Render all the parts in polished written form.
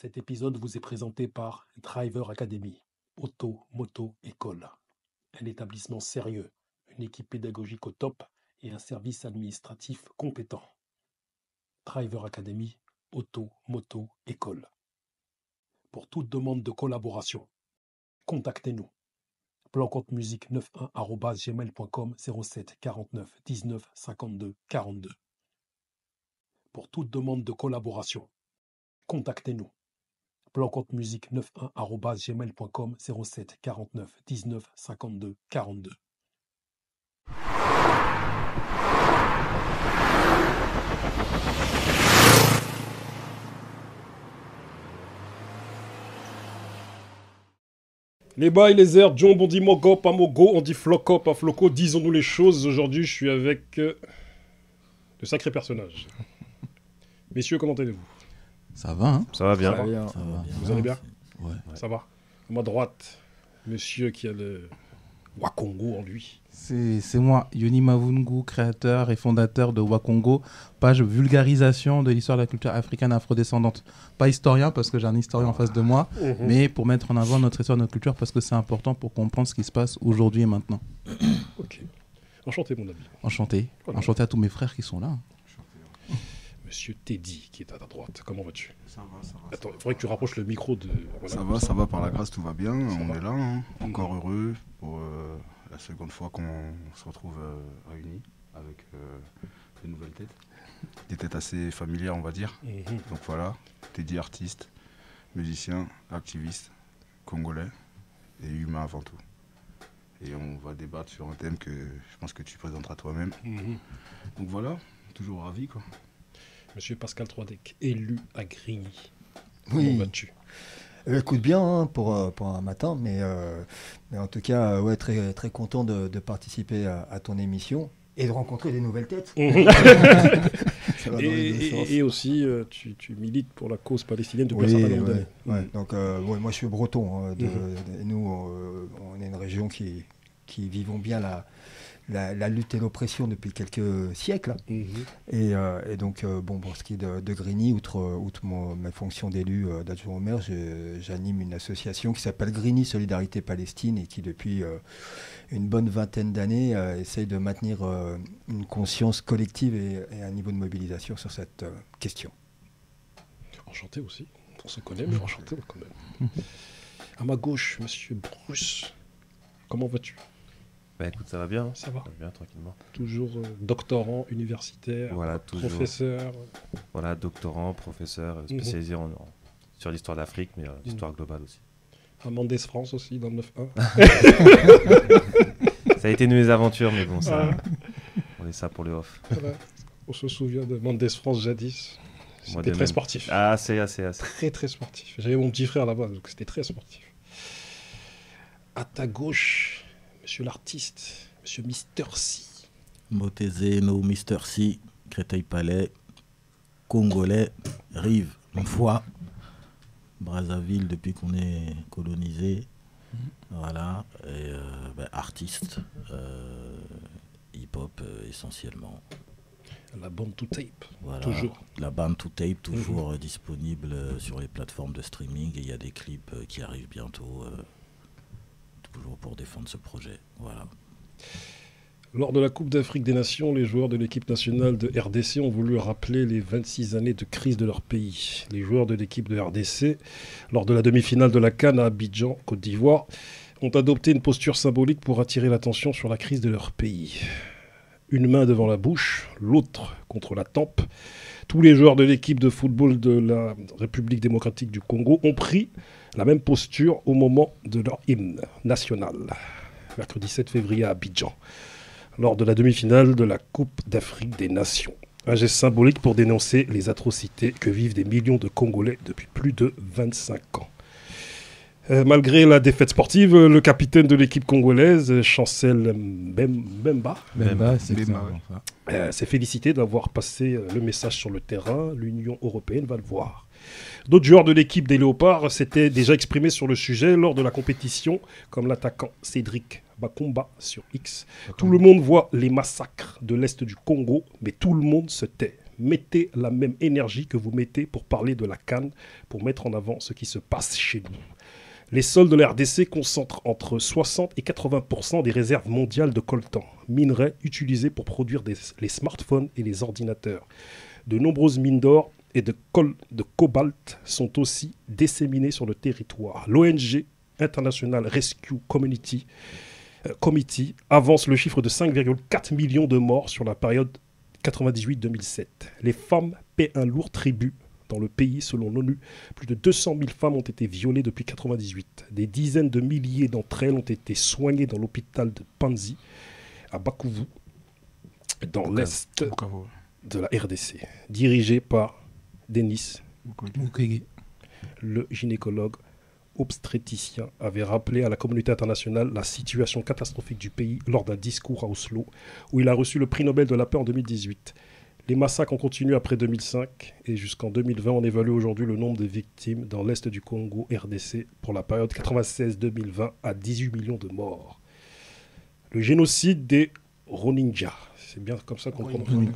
Cet épisode vous est présenté par Driver Academy, auto, moto, école. Un établissement sérieux, une équipe pédagogique au top et un service administratif compétent. Driver Academy, auto, moto, école. Pour toute demande de collaboration, contactez-nous. plancomptemusique91@gmail.com 07 49 19 52 42. Pour toute demande de collaboration, contactez-nous. plancomptemusique91@gmail.com 07 49 19 52 42. Les bails, les airs, Jomb, on dit Mogop, à Mogo, on dit Flocop, à Floco, disons-nous les choses. Aujourd'hui, je suis avec de sacrés personnages. Messieurs, comment allez-vous? Ça va, hein? Ça va bien. Ça va bien. Ça va bien. Vous allez bien? Ouais. Ça va. À ma droite, monsieur qui a le Wakongo en lui. C'est moi, Yoni Mavungu, créateur et fondateur de Wakongo, page vulgarisation de l'histoire de la culture africaine afrodescendante. Pas historien, parce que j'ai un historien en face de moi, mais pour mettre en avant notre histoire, notre culture, parce que c'est important pour comprendre ce qui se passe aujourd'hui et maintenant. Ok. Enchanté, mon ami. Enchanté. Voilà. Enchanté à tous mes frères qui sont là. Monsieur Teddy qui est à ta droite. Comment vas-tu? Ça va. Attends, il faudrait que tu rapproches le micro de... Voilà, Ça va, par la grâce, tout va bien. Ça on va. est là, hein. Encore heureux pour la seconde fois qu'on se retrouve réunis avec de nouvelles têtes. Des têtes assez familières, on va dire. Donc voilà, Teddy, artiste, musicien, activiste, congolais et humain avant tout. Et on va débattre sur un thème que je pense que tu présenteras toi-même. Donc voilà, toujours ravi, quoi. Monsieur Pascal Troidec, élu à Grigny. Oui. Comment vas-tu? Écoute bien hein, pour un matin, mais en tout cas, ouais, très, très content de participer à ton émission et de rencontrer des nouvelles têtes. Ça va dans les deux sens. Et aussi, tu milites pour la cause palestinienne depuis Oui, un certain nombre d'années. ouais. Donc, moi, je suis breton. Hein, nous, on est une région qui vivons bien la lutte et l'oppression depuis quelques siècles. Et donc, pour ce qui est de Grigny, outre ma fonction d'élu d'adjoint au maire, j'anime une association qui s'appelle Grigny Solidarité Palestine et qui, depuis une bonne vingtaine d'années, essaye de maintenir une conscience collective et un niveau de mobilisation sur cette question. Enchanté aussi. On se connaît, mais enchanté quand même. À ma gauche, monsieur Bruce. Comment vas-tu? Bah écoute, ça va bien. Ça va. Ça va bien, tranquillement. Toujours doctorant, universitaire, Voilà, toujours. professeur. Voilà, doctorant, professeur, spécialisé sur l'histoire d'Afrique, mais l'histoire globale aussi. À Mendes France aussi, dans le 9-1. Ça a été une mésaventures, mais bon, ça, on est ça pour le off. Voilà. On se souvient de Mendes France jadis. Moi C'était de très même. sportif. Ah, assez. Très, très sportif. J'avais mon petit frère là-bas, donc c'était très sportif. À ta gauche, monsieur l'artiste, monsieur Mister C. Motese no Mister C, Créteil Palais, Congolais, Rive, Foix, Brazzaville depuis qu'on est colonisé. Voilà, et artiste, hip-hop essentiellement. La bande to tape, Voilà. toujours. La bande to tape, toujours disponible sur les plateformes de streaming. Et il y a des clips qui arrivent bientôt, toujours pour défendre ce projet. Voilà. Lors de la Coupe d'Afrique des Nations, les joueurs de l'équipe nationale de RDC ont voulu rappeler les 26 années de crise de leur pays. Les joueurs de l'équipe de RDC, lors de la demi-finale de la CAN à Abidjan, Côte d'Ivoire, ont adopté une posture symbolique pour attirer l'attention sur la crise de leur pays. Une main devant la bouche, l'autre contre la tempe. Tous les joueurs de l'équipe de football de la République démocratique du Congo ont pris la même posture au moment de leur hymne national, mercredi 7 février à Abidjan, lors de la demi-finale de la Coupe d'Afrique des Nations. Un geste symbolique pour dénoncer les atrocités que vivent des millions de Congolais depuis plus de 25 ans. Malgré la défaite sportive, le capitaine de l'équipe congolaise, Chancel Mbemba, C'est Bemba, ça. s'est félicité d'avoir passé le message sur le terrain. L'Union européenne va le voir. D'autres joueurs de l'équipe des Léopards s'étaient déjà exprimés sur le sujet lors de la compétition, comme l'attaquant Cédric Bakomba sur X. Tout le monde voit les massacres de l'Est du Congo, mais tout le monde se tait. mettez la même énergie que vous mettez pour parler de la CAN, pour mettre en avant ce qui se passe chez nous. Les sols de la RDC concentrent entre 60 et 80% des réserves mondiales de coltan, minerais utilisés pour produire les smartphones et les ordinateurs. De nombreuses mines d'or et de cobalt sont aussi disséminées sur le territoire. L'ONG International Rescue Committee avance le chiffre de 5,4 millions de morts sur la période 98-2007. Les femmes paient un lourd tribut dans le pays. Selon l'ONU, plus de 200 000 femmes ont été violées depuis 1998. Des dizaines de milliers d'entre elles ont été soignées dans l'hôpital de Panzi, à Bakouvou, dans l'est de la RDC, dirigé par Denis Mukwege. Le gynécologue obstétricien avait rappelé à la communauté internationale la situation catastrophique du pays lors d'un discours à Oslo, où il a reçu le prix Nobel de la paix en 2018. Les massacres ont continué après 2005 et jusqu'en 2020, on évalue aujourd'hui le nombre de victimes dans l'est du Congo, RDC, pour la période 96-2020 à 18 millions de morts. Le génocide des Rohingyas, c'est bien comme ça qu'on prononce,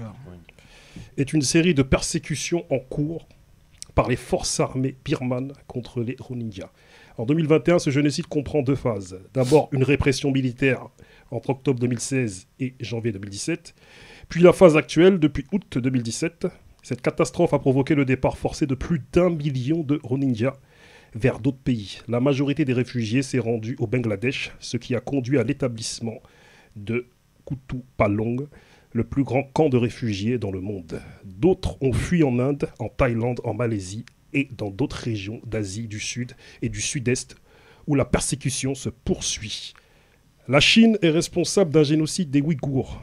est une série de persécutions en cours par les forces armées birmanes contre les Rohingyas. En 2021, ce génocide comprend deux phases. D'abord, une répression militaire entre octobre 2016 et janvier 2017, puis la phase actuelle depuis août 2017. Cette catastrophe a provoqué le départ forcé de plus d'1 million de Rohingyas vers d'autres pays. La majorité des réfugiés s'est rendue au Bangladesh, ce qui a conduit à l'établissement de Kutupalong, le plus grand camp de réfugiés dans le monde. D'autres ont fui en Inde, en Thaïlande, en Malaisie et dans d'autres régions d'Asie du Sud et du Sud-Est où la persécution se poursuit. La Chine est responsable d'un génocide des Ouïghours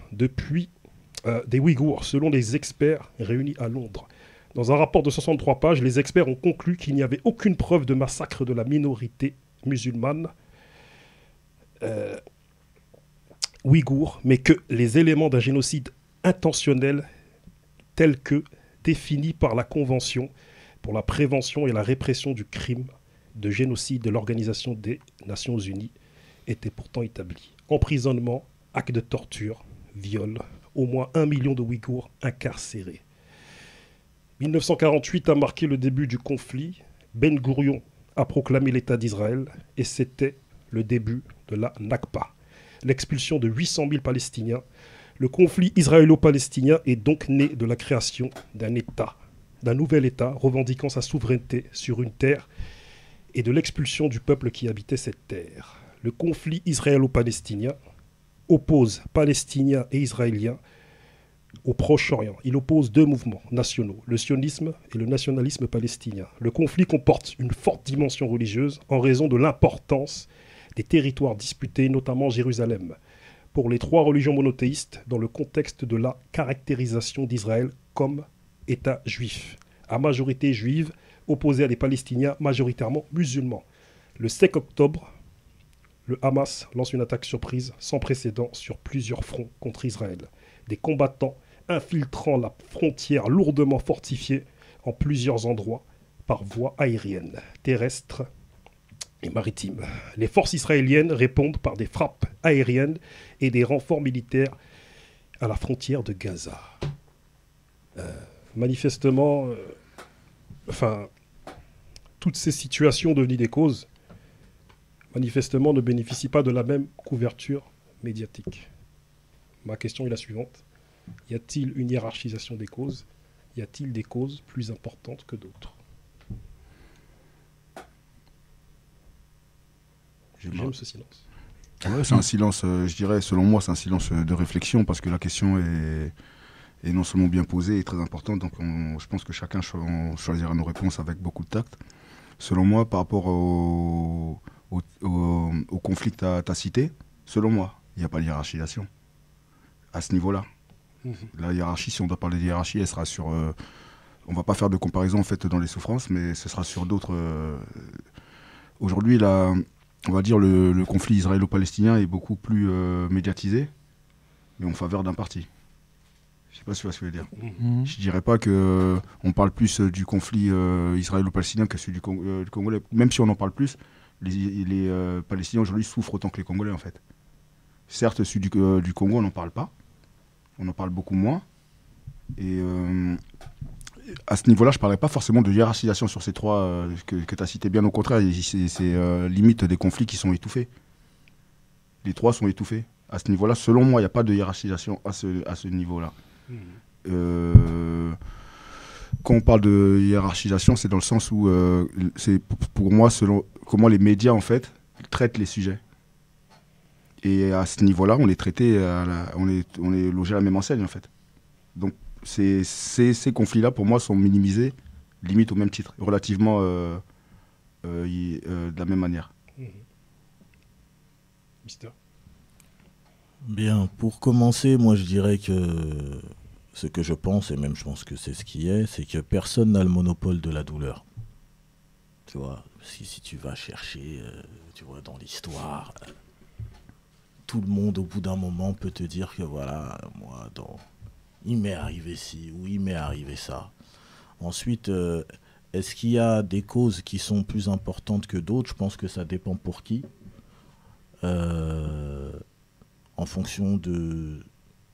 selon les experts réunis à Londres. Dans un rapport de 63 pages, les experts ont conclu qu'il n'y avait aucune preuve de massacre de la minorité musulmane ouïghour, mais que les éléments d'un génocide intentionnel tels que définis par la Convention pour la prévention et la répression du crime de génocide de l'Organisation des Nations Unies étaient pourtant établis. Emprisonnement, actes de torture, viol, au moins 1 million de Ouïghours incarcérés. 1948 a marqué le début du conflit. Ben Gourion a proclamé l'État d'Israël et c'était le début de la Nakba, l'expulsion de 800 000 Palestiniens. Le conflit israélo-palestinien est donc né de la création d'un État, d'un nouvel État revendiquant sa souveraineté sur une terre et de l'expulsion du peuple qui habitait cette terre. Le conflit israélo-palestinien oppose Palestiniens et Israéliens au Proche-Orient. Il oppose deux mouvements nationaux, le sionisme et le nationalisme palestinien. Le conflit comporte une forte dimension religieuse en raison de l'importance des territoires disputés, notamment Jérusalem, pour les trois religions monothéistes dans le contexte de la caractérisation d'Israël comme État juif, à majorité juive, opposé à des Palestiniens majoritairement musulmans. Le 5 octobre, le Hamas lance une attaque surprise sans précédent sur plusieurs fronts contre Israël. Des combattants infiltrant la frontière lourdement fortifiée en plusieurs endroits par voie aérienne, terrestre et maritime. Les forces israéliennes répondent par des frappes aériennes et des renforts militaires à la frontière de Gaza. Manifestement, toutes ces situations devenues des causes, manifestement ne bénéficient pas de la même couverture médiatique. Ma question est la suivante. Y a-t-il une hiérarchisation des causes? Y a-t-il des causes plus importantes que d'autres? J'aime ce silence. Ouais, c'est un silence, je dirais, selon moi, c'est un silence de réflexion parce que la question est non seulement bien posée et très importante, donc je pense que chacun choisira nos réponses avec beaucoup de tact. Selon moi, par rapport au conflit que tu as cité, selon moi, il n'y a pas de hiérarchisation à ce niveau-là. La hiérarchie, si on doit parler de hiérarchie, elle sera sur... on ne va pas faire de comparaison en fait dans les souffrances, mais ce sera sur d'autres... Aujourd'hui, on va dire le conflit israélo-palestinien est beaucoup plus médiatisé, mais en faveur d'un parti. Je ne sais pas si tu vois ce que je veux dire. Je ne dirais pas qu'on parle plus du conflit israélo-palestinien que celui du Congolais. Même si on en parle plus, les Palestiniens aujourd'hui souffrent autant que les Congolais en fait. Certes, celui du Congo, on n'en parle pas. On en parle beaucoup moins. Et à ce niveau-là, je ne parlerai pas forcément de hiérarchisation sur ces trois que tu as cités. Bien au contraire, c'est limite des conflits qui sont étouffés. Les trois sont étouffés. À ce niveau-là, selon moi, il n'y a pas de hiérarchisation à ce niveau-là. Quand on parle de hiérarchisation, c'est dans le sens où c'est pour moi selon comment les médias en fait traitent les sujets. Et à ce niveau-là, on les traitait, on est logé à la même enseigne en fait. Donc ces conflits-là, pour moi, sont minimisés, limite au même titre, relativement de la même manière. Mister. Bien, pour commencer, moi je dirais que ce que je pense, et même je pense que c'est ce qui est, c'est que personne n'a le monopole de la douleur. Tu vois, si tu vas chercher, tu vois, dans l'histoire, tout le monde au bout d'un moment peut te dire que voilà, moi, il m'est arrivé ci ou il m'est arrivé ça. Ensuite, est-ce qu'il y a des causes qui sont plus importantes que d'autres? Je pense que ça dépend pour qui. En fonction de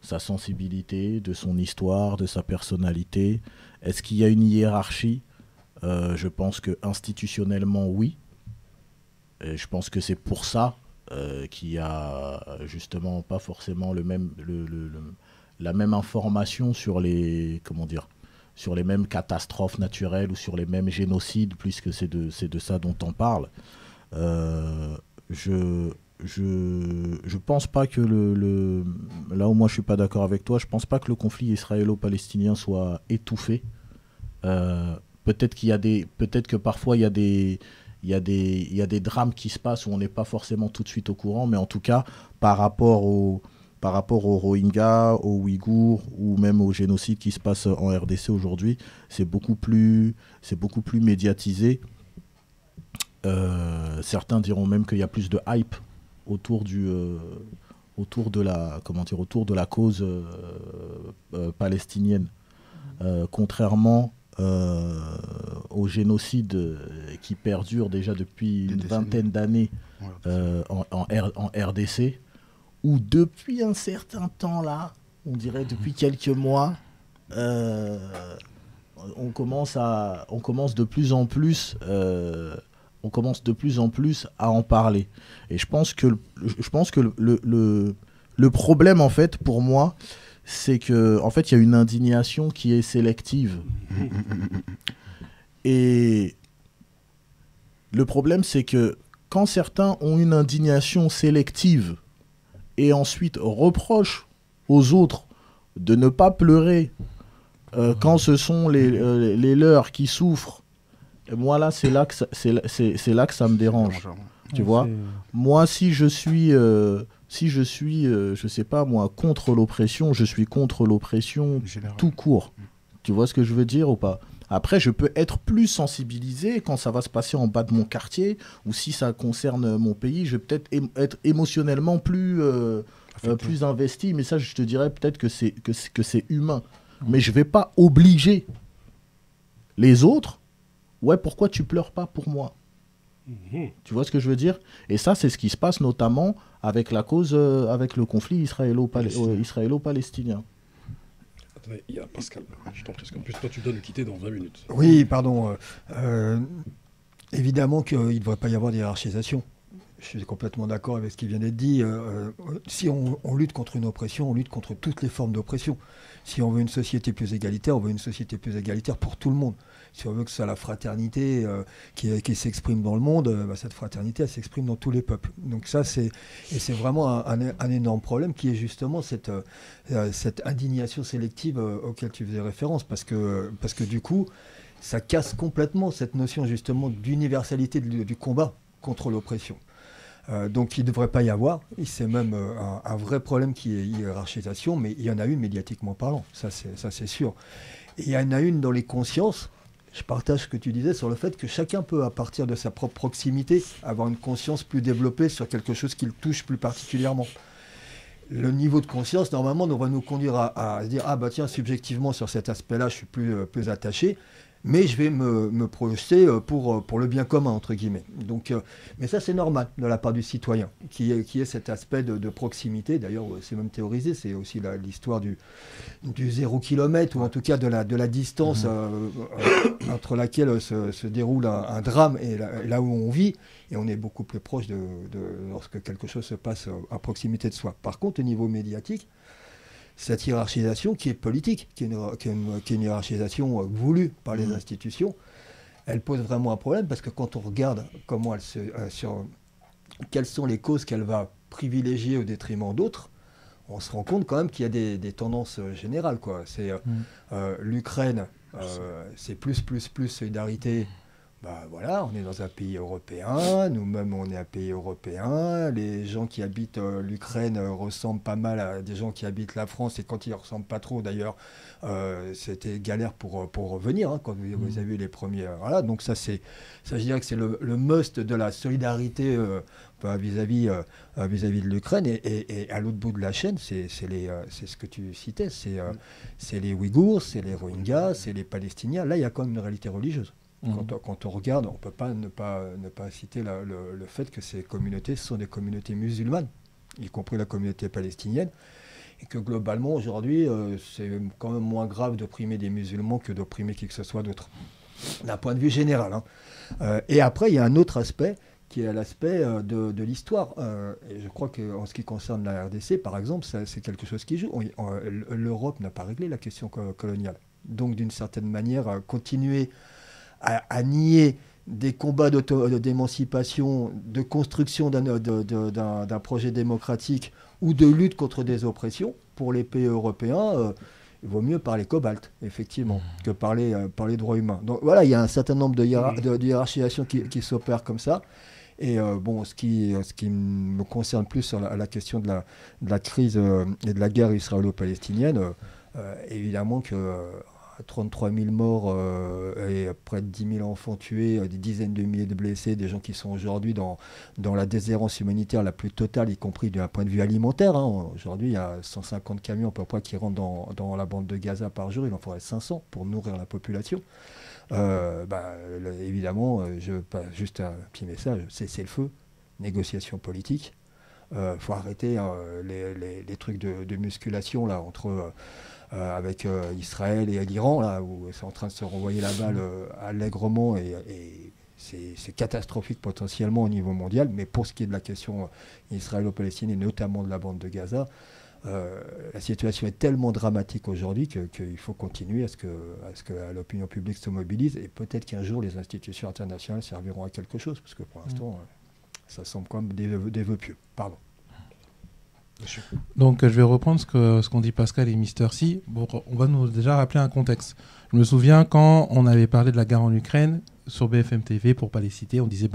sa sensibilité, de son histoire, de sa personnalité. Est-ce qu'il y a une hiérarchie? Je pense que institutionnellement, oui. Et je pense que c'est pour ça qu'il y a justement pas forcément la même information sur les, sur les mêmes catastrophes naturelles ou sur les mêmes génocides, puisque c'est de ça dont on parle. Je pense pas que là où moi je suis pas d'accord avec toi, je pense pas que le conflit israélo-palestinien soit étouffé. Peut-être que parfois il y a des drames qui se passent où on n'est pas forcément tout de suite au courant, mais en tout cas par rapport aux Rohingyas, aux Ouïghours ou même au génocide qui se passe en RDC aujourd'hui, c'est beaucoup plus médiatisé. Certains diront même qu'il y a plus de hype autour de la cause palestinienne, contrairement au génocide qui perdure déjà depuis une vingtaine d'années en RDC, où depuis un certain temps là, on dirait depuis quelques mois, on commence de plus en plus à en parler. Et je pense que le problème, en fait, pour moi, c'est que, en fait, il y a une indignation qui est sélective. Et le problème, c'est que quand certains ont une indignation sélective et ensuite reprochent aux autres de ne pas pleurer quand ce sont les leurs qui souffrent, et moi là c'est là que ça me dérange. Tu vois, moi si je suis je sais pas moi contre l'oppression, je suis contre l'oppression tout court. Tu vois ce que je veux dire ou pas? Après, je peux être plus sensibilisé quand ça va se passer en bas de mon quartier, ou si ça concerne mon pays, je vais peut-être être émotionnellement plus investi, mais ça je te dirais peut-être que c'est humain. Mais je vais pas obliger les autres. Ouais, pourquoi tu pleures pas pour moi? Tu vois ce que je veux dire? Et ça, c'est ce qui se passe notamment avec la cause, avec le conflit israélo-palestinien. Attendez, il y a Pascal. Je t'en prie, en plus, toi, tu dois nous quitter dans 20 minutes. Oui, pardon. Évidemment qu'il ne devrait pas y avoir de hiérarchisation. Je suis complètement d'accord avec ce qui vient d'être dit. Si on lutte contre une oppression, on lutte contre toutes les formes d'oppression. Si on veut une société plus égalitaire, on veut une société plus égalitaire pour tout le monde. Si on veut que ce soit la fraternité qui s'exprime dans le monde, cette fraternité, elle s'exprime dans tous les peuples. Donc ça, c'est vraiment un énorme problème qui est justement cette indignation sélective auquel tu faisais référence. Parce que du coup, ça casse complètement cette notion justement d'universalité du combat contre l'oppression. Donc il ne devrait pas y avoir, c'est même un vrai problème qui est hiérarchisation, mais il y en a une médiatiquement parlant, ça c'est sûr. Et il y en a une dans les consciences, je partage ce que tu disais sur le fait que chacun peut, à partir de sa propre proximité, avoir une conscience plus développée sur quelque chose qui le touche plus particulièrement. Le niveau de conscience, normalement, va nous conduire à se dire « Ah bah tiens, subjectivement, sur cet aspect-là, je suis plus attaché ». mais je vais me projeter pour le bien commun, entre guillemets. Donc, mais ça, c'est normal de la part du citoyen, qui ait cet aspect de proximité. D'ailleurs, c'est même théorisé, c'est aussi l'histoire du 0 km, ou en tout cas de la distance entre laquelle se déroule un drame et là où on vit, et on est beaucoup plus proche de lorsque quelque chose se passe à proximité de soi. Par contre, au niveau médiatique, cette hiérarchisation qui est politique, qui est une hiérarchisation voulue par les institutions, elle pose vraiment un problème, parce que quand on regarde comment quelles sont les causes qu'elle va privilégier au détriment d'autres, on se rend compte quand même qu'il y a des tendances générales, quoi. C'est l'Ukraine, c'est plus solidarité. Bah voilà, on est dans un pays européen, nous-mêmes on est un pays européen, les gens qui habitent l'Ukraine ressemblent pas mal à des gens qui habitent la France, et quand ils ne ressemblent pas trop d'ailleurs, c'était galère pour revenir, hein, quand vous avez vu les premiers. Voilà, donc ça je dirais que c'est le must de la solidarité vis-à-vis de l'Ukraine, et à l'autre bout de la chaîne, c'est ce que tu citais, c'est les Ouïghours, c'est les Rohingyas, c'est les Palestiniens. Là, il y a quand même une réalité religieuse. Quand on regarde, on ne peut pas ne pas citer le fait que ces communautés sont des communautés musulmanes, y compris la communauté palestinienne, et que globalement, aujourd'hui, c'est quand même moins grave d'opprimer des musulmans que d'opprimer qui que ce soit d'autre, d'un point de vue général, hein. Et après, il y a un autre aspect, qui est l'aspect de l'histoire. Et je crois qu'en ce qui concerne la RDC, par exemple, c'est quelque chose qui joue. L'Europe n'a pas réglé la question coloniale. Donc, d'une certaine manière, continuer à nier des combats d'émancipation, de construction d'un projet démocratique ou de lutte contre des oppressions, pour les pays européens, il vaut mieux parler cobalt, effectivement, que parler droits humains. Donc voilà, il y a un certain nombre de hiérarchisations qui s'opèrent comme ça. Et bon, ce qui me concerne plus sur la question de la crise et de la guerre israélo-palestinienne, évidemment que 33 000 morts et près de 10 000 enfants tués, des dizaines de milliers de blessés, des gens qui sont aujourd'hui dans la déshérence humanitaire la plus totale, y compris d'un point de vue alimentaire, hein. Aujourd'hui, il y a 150 camions à peu près qui rentrent dans la bande de Gaza par jour. Il en faudrait 500 pour nourrir la population. Évidemment, juste un petit message, cessez le feu, négociation politique. Faut arrêter les trucs de musculation là, avec Israël et l'Iran, là, où c'est en train de se renvoyer la balle allègrement, et c'est catastrophique potentiellement au niveau mondial. Mais pour ce qui est de la question israélo-palestinienne, et notamment de la bande de Gaza, la situation est tellement dramatique aujourd'hui qu'il faut continuer à ce que l'opinion publique se mobilise, et peut-être qu'un jour les institutions internationales serviront à quelque chose, parce que pour l'instant, ça semble comme des vœux pieux. Pardon. Donc je vais reprendre ce qu'ont dit Pascal et Mister C. Bon, on va nous déjà rappeler un contexte. Je me souviens quand on avait parlé de la guerre en Ukraine sur BFM TV, pour pas les citer, on disait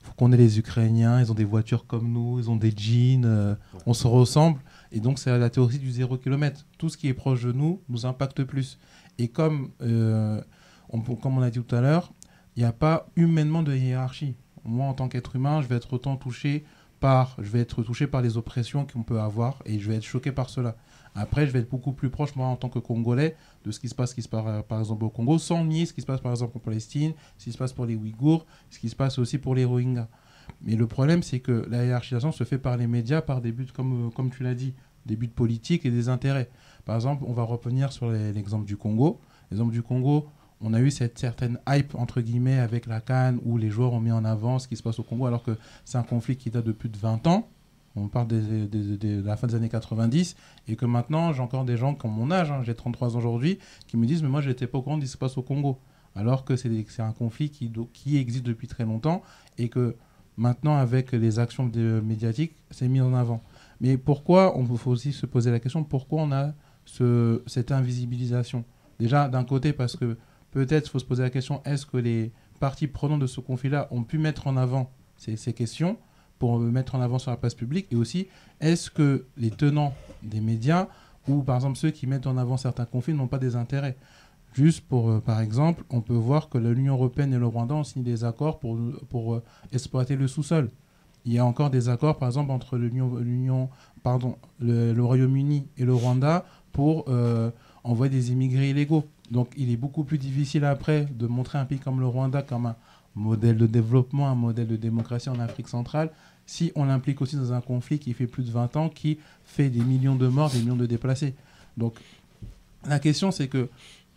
faut qu'on ait les Ukrainiens, ils ont des voitures comme nous, ils ont des jeans, on se ressemble, et donc c'est la théorie du 0 km. Tout ce qui est proche de nous impacte plus. Et comme on a dit tout à l'heure, il n'y a pas humainement de hiérarchie. Moi, en tant qu'être humain, je vais être touché par les oppressions qu'on peut avoir, et je vais être choqué par cela. Après, je vais être beaucoup plus proche, moi, en tant que Congolais, de ce qui se passe par exemple au Congo, sans nier ce qui se passe par exemple en Palestine, ce qui se passe pour les Ouïghours, ce qui se passe aussi pour les Rohingyas. Mais le problème, c'est que la hiérarchisation se fait par les médias, par des buts, comme tu l'as dit, des buts politiques et des intérêts. Par exemple, on va revenir sur l'exemple du Congo. L'exemple du Congo, on a eu cette certaine hype, entre guillemets, avec la CAN, où les joueurs ont mis en avant ce qui se passe au Congo, alors que c'est un conflit qui date de plus de 20 ans. On parle de la fin des années 90, et que maintenant, j'ai encore des gens qui ont mon âge, hein, j'ai 33 ans aujourd'hui, qui me disent « mais moi, je n'étais pas au courant de ce qui se passe au Congo ». Alors que c'est un conflit qui existe depuis très longtemps, et que maintenant, avec les actions médiatiques, c'est mis en avant. Mais pourquoi, il faut aussi se poser la question, pourquoi on a cette invisibilisation? Déjà, d'un côté, parce que peut-être il faut se poser la question, est-ce que les parties prenantes de ce conflit-là ont pu mettre en avant ces questions pour mettre en avant sur la place publique? Et aussi, est-ce que les tenants des médias, ou par exemple ceux qui mettent en avant certains conflits, n'ont pas des intérêts? Juste par exemple, on peut voir que l'Union européenne et le Rwanda ont signé des accords pour exploiter le sous-sol. Il y a encore des accords, par exemple, entre le Royaume-Uni et le Rwanda pour envoient des immigrés illégaux. Donc il est beaucoup plus difficile après de montrer un pays comme le Rwanda comme un modèle de développement, un modèle de démocratie en Afrique centrale, si on l'implique aussi dans un conflit qui fait plus de 20 ans, qui fait des millions de morts, des millions de déplacés. Donc la question, c'est que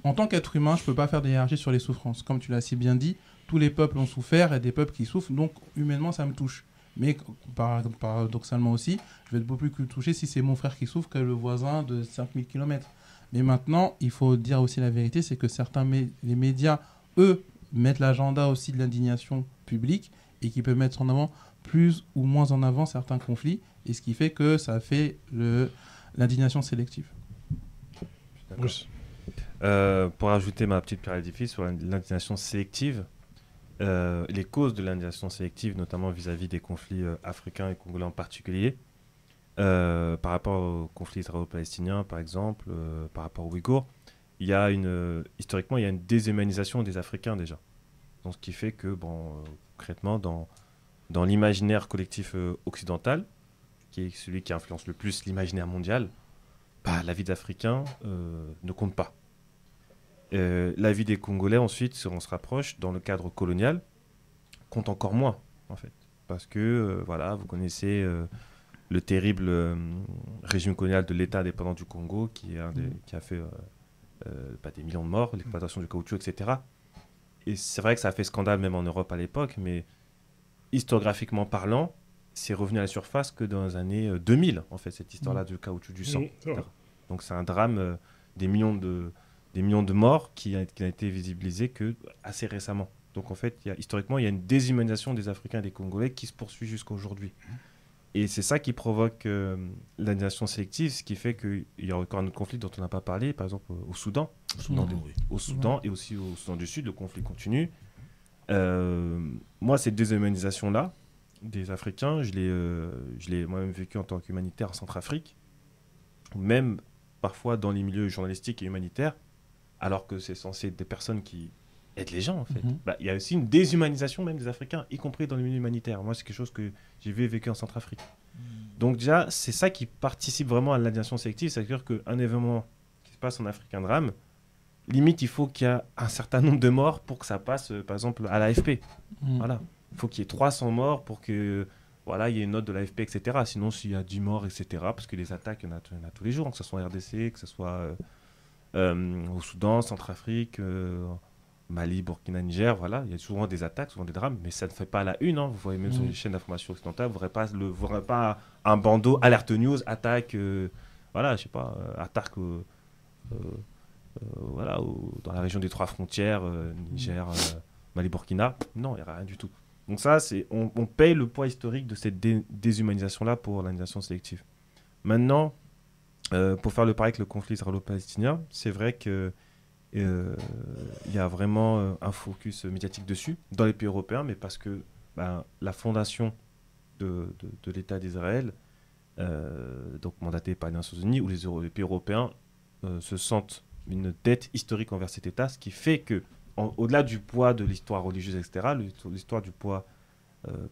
en tant qu'être humain, je ne peux pas faire de hiérarchie sur les souffrances. Comme tu l'as si bien dit, tous les peuples ont souffert et des peuples qui souffrent, donc humainement, ça me touche. Mais paradoxalement aussi, je vais être beaucoup plus touché si c'est mon frère qui souffre que le voisin de 5000 km. Mais maintenant, il faut dire aussi la vérité, c'est que les médias, eux, mettent l'agenda aussi de l'indignation publique et qui peuvent mettre en avant plus ou moins en avant certains conflits, et ce qui fait que ça fait l'indignation sélective. Pour ajouter ma petite pierre à l'édifice sur l'indignation sélective, les causes de l'indignation sélective, notamment vis-à-vis des conflits africains et congolais en particulier, par rapport au conflit israélo-palestinien, par exemple, par rapport aux Ouïghours, historiquement, il y a une déshumanisation des Africains déjà. Donc, ce qui fait que, concrètement, dans l'imaginaire collectif occidental, qui est celui qui influence le plus l'imaginaire mondial, la vie des Africains ne compte pas. La vie des Congolais, ensuite, si on se rapproche, dans le cadre colonial, compte encore moins, en fait. Parce que, vous connaissez le terrible régime colonial de l'État indépendant du Congo, qui a fait des millions de morts, l'exploitation du caoutchouc, etc. Et c'est vrai que ça a fait scandale même en Europe à l'époque, mais historiographiquement parlant, c'est revenu à la surface que dans les années 2000, en fait, cette histoire-là du caoutchouc du sang. Donc c'est un drame, des millions de morts qui n'a été visibilisé que assez récemment. Donc en fait, historiquement, il y a une déshumanisation des Africains et des Congolais qui se poursuit jusqu'à aujourd'hui. Et c'est ça qui provoque l'indignation sélective, ce qui fait qu'il y a encore un autre conflit dont on n'a pas parlé, par exemple au Soudan. Au Soudan et aussi au Soudan du Sud, le conflit continue. Moi, cette déshumanisation-là des Africains, je l'ai moi-même vécu en tant qu'humanitaire en Centrafrique, même parfois dans les milieux journalistiques et humanitaires, alors que c'est censé être des personnes qui aident les gens, en fait. Il y a aussi une déshumanisation même des Africains, y compris dans les milieux humanitaires. Moi, c'est quelque chose que j'ai vécu en Centrafrique. Donc déjà, c'est ça qui participe vraiment à l'indignation sélective, c'est-à-dire qu'un événement qui se passe en Afrique, un drame, limite, il faut qu'il y ait un certain nombre de morts pour que ça passe, par exemple, à l'AFP. Voilà. Il faut qu'il y ait 300 morts pour que il y ait une note de l'AFP, etc. Sinon, s'il y a 10 morts, etc., parce que les attaques, il y en a tous les jours, que ce soit en RDC, que ce soit au Soudan, Centrafrique, Mali, Burkina, Niger, il y a souvent des attaques, souvent des drames, mais ça ne fait pas la une. Vous voyez même sur les chaînes d'information occidentales, vous n'aurez pas un bandeau Alert News, attaque, attaque dans la région des 3 frontières, Niger, Mali, Burkina. Non, il n'y a rien du tout. Donc ça, on paye le poids historique de cette déshumanisation-là pour l'indignation sélective. Maintenant, pour faire le pareil avec le conflit israélo-palestinien, c'est vrai qu'il y a vraiment un focus médiatique dessus, dans les pays européens, mais parce que la fondation de l'État d'Israël, donc mandatée par les Nations Unies, où les pays européens se sentent une dette historique envers cet État, ce qui fait que au-delà du poids de l'histoire religieuse, etc., l'histoire du poids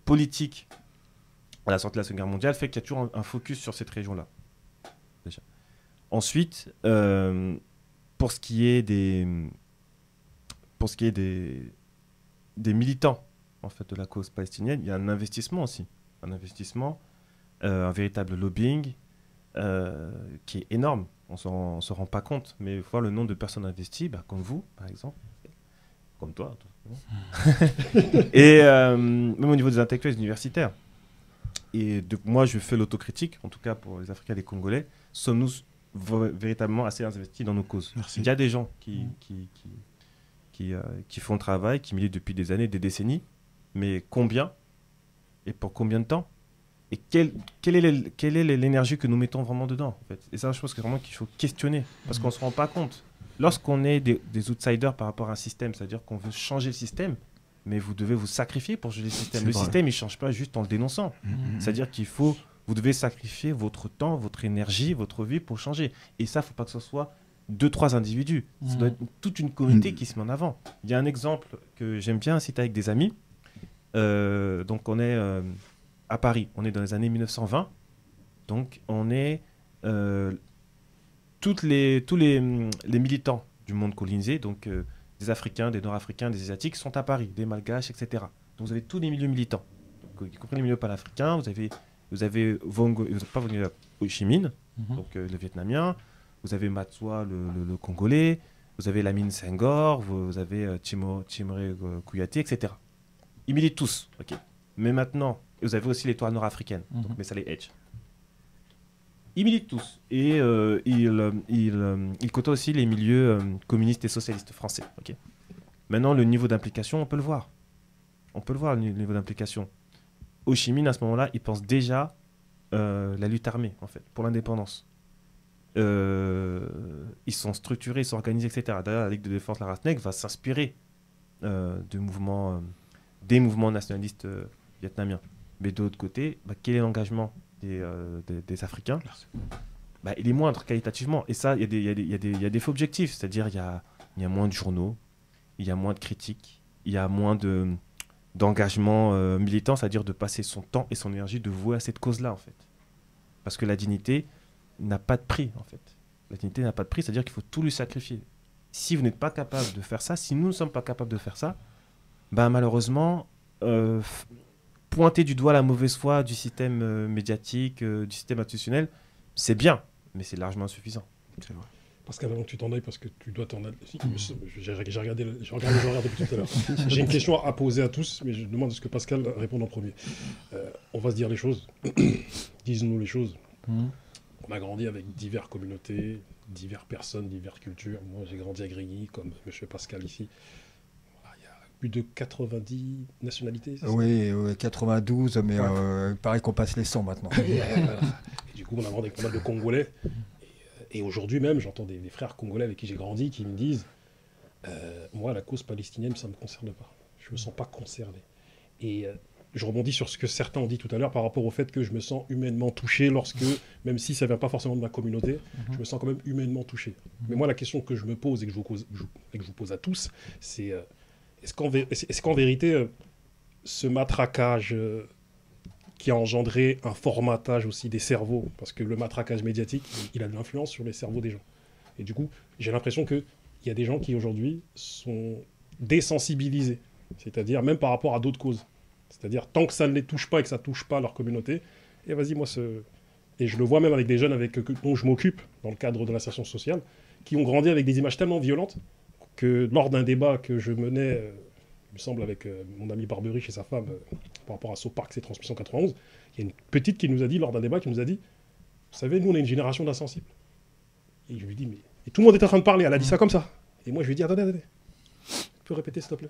politique à la sortie de la Seconde Guerre mondiale fait qu'il y a toujours un focus sur cette région-là. Déjà. Ensuite, pour ce qui est des militants en fait, de la cause palestinienne, il y a un investissement aussi. Un véritable lobbying qui est énorme. On ne s'en rend pas compte, mais voir le nombre de personnes investies, comme vous, par exemple, comme toi, et même au niveau des intellectuels universitaires. Et moi, je fais l'autocritique, en tout cas pour les Africains et les Congolais, sommes-nous véritablement assez investis dans nos causes? Merci. Il y a des gens qui font le travail, qui militent depuis des années, des décennies, mais combien et pour combien de temps? Et quelle est l'énergie que nous mettons vraiment dedans, en fait? Et ça, je pense que vraiment qu'il faut questionner, parce qu'on ne se rend pas compte. Lorsqu'on est des outsiders par rapport à un système, c'est-à-dire qu'on veut changer le système, mais vous devez vous sacrifier pour changer le système. Le système, il ne change pas juste en le dénonçant. C'est-à-dire vous devez sacrifier votre temps, votre énergie, votre vie pour changer. Et ça, il ne faut pas que ce soit 2-3 individus. Ça doit être toute une communauté qui se met en avant. Il y a un exemple que j'aime bien citer avec des amis. Donc, on est à Paris. On est dans les années 1920. Donc, on est tous les militants du monde colonisé, donc des Africains, des Nord-Africains, des Asiatiques, sont à Paris, des Malgaches, etc. Donc vous avez tous les milieux militants, donc, y compris les milieux panafricains. Vous avez Ho Chi Minh, donc le Vietnamien. Vous avez Matswa, le Congolais. Vous avez Lamine Senghor. Vous avez Chimere Kouyaté, etc. Ils militent tous, ok. Mais maintenant, vous avez aussi l'étoile nord-africaine, donc Messale Edge. Ils militent tous. Et ils côtoient aussi les milieux communistes et socialistes français. Okay. Maintenant, le niveau d'implication, on peut le voir. On peut le voir, le niveau d'implication. Ho Chi Minh, à ce moment-là, il pense déjà la lutte armée, en fait, pour l'indépendance. Ils sont structurés, ils sont organisés, etc. D'ailleurs, la Ligue de défense, la RASNEC, va s'inspirer des mouvements nationalistes vietnamiens. Mais de l'autre côté, quel est l'engagement des Africains? Il est moindre qualitativement. Et ça, il y a des faits objectifs. C'est-à-dire il y a moins de journaux, il y a moins de critiques, il y a moins d'engagement militant, c'est-à-dire de passer son temps et son énergie de vouer à cette cause-là, en fait. Parce que la dignité n'a pas de prix, en fait. La dignité n'a pas de prix, c'est-à-dire qu'il faut tout lui sacrifier. Si vous n'êtes pas capable de faire ça, si nous ne sommes pas capables de faire ça, malheureusement, pointer du doigt la mauvaise foi du système médiatique, du système institutionnel, c'est bien, mais c'est largement insuffisant. C'est vrai. Pascal, avant que tu t'en ailles, parce que tu dois t'en aller. J'ai regardé les horaires depuis tout à l'heure. J'ai une question à poser à tous, mais je demande à ce que Pascal réponde en premier. On va se dire les choses. Dis-nous les choses. On a grandi avec diverses communautés, diverses personnes, diverses cultures. Moi, j'ai grandi à Grigny, comme M. Pascal ici. Il y a plus de 90 nationalités. Oui, 92, mais il paraît qu'on passe les 100 maintenant. Et du coup, on a grandi avec pas mal de Congolais. Et aujourd'hui même, j'entends des frères congolais avec qui j'ai grandi qui me disent moi, la cause palestinienne, ça ne me concerne pas. Je ne me sens pas concerné. Et je rebondis sur ce que certains ont dit tout à l'heure par rapport au fait que je me sens humainement touché lorsque, même si ça ne vient pas forcément de ma communauté, je me sens quand même humainement touché. Mais moi, la question que je me pose et que je vous pose à tous, c'est est-ce qu'en vérité, ce matraquage qui a engendré un formatage aussi des cerveaux, parce que le matraquage médiatique, il a de l'influence sur les cerveaux des gens. Et du coup, j'ai l'impression qu'il y a des gens qui aujourd'hui sont désensibilisés, c'est-à-dire même par rapport à d'autres causes. C'est-à-dire tant que ça ne les touche pas et que ça ne touche pas leur communauté, et vas-y, moi, et je le vois même avec des jeunes dont je m'occupe dans le cadre de l'insertion sociale, qui ont grandi avec des images tellement violentes que lors d'un débat que je menais, il me semble, avec mon ami Barbery et sa femme, par rapport à Sopark, c'est Transmission 91, il y a une petite qui nous a dit, lors d'un débat, qui nous a dit, vous savez, nous, on est une génération d'insensibles. Et je lui dis, mais... Et tout le monde est en train de parler, elle a dit ça comme ça. Et moi, je lui ai dit, attendez. Tu peux répéter, s'il te plaît?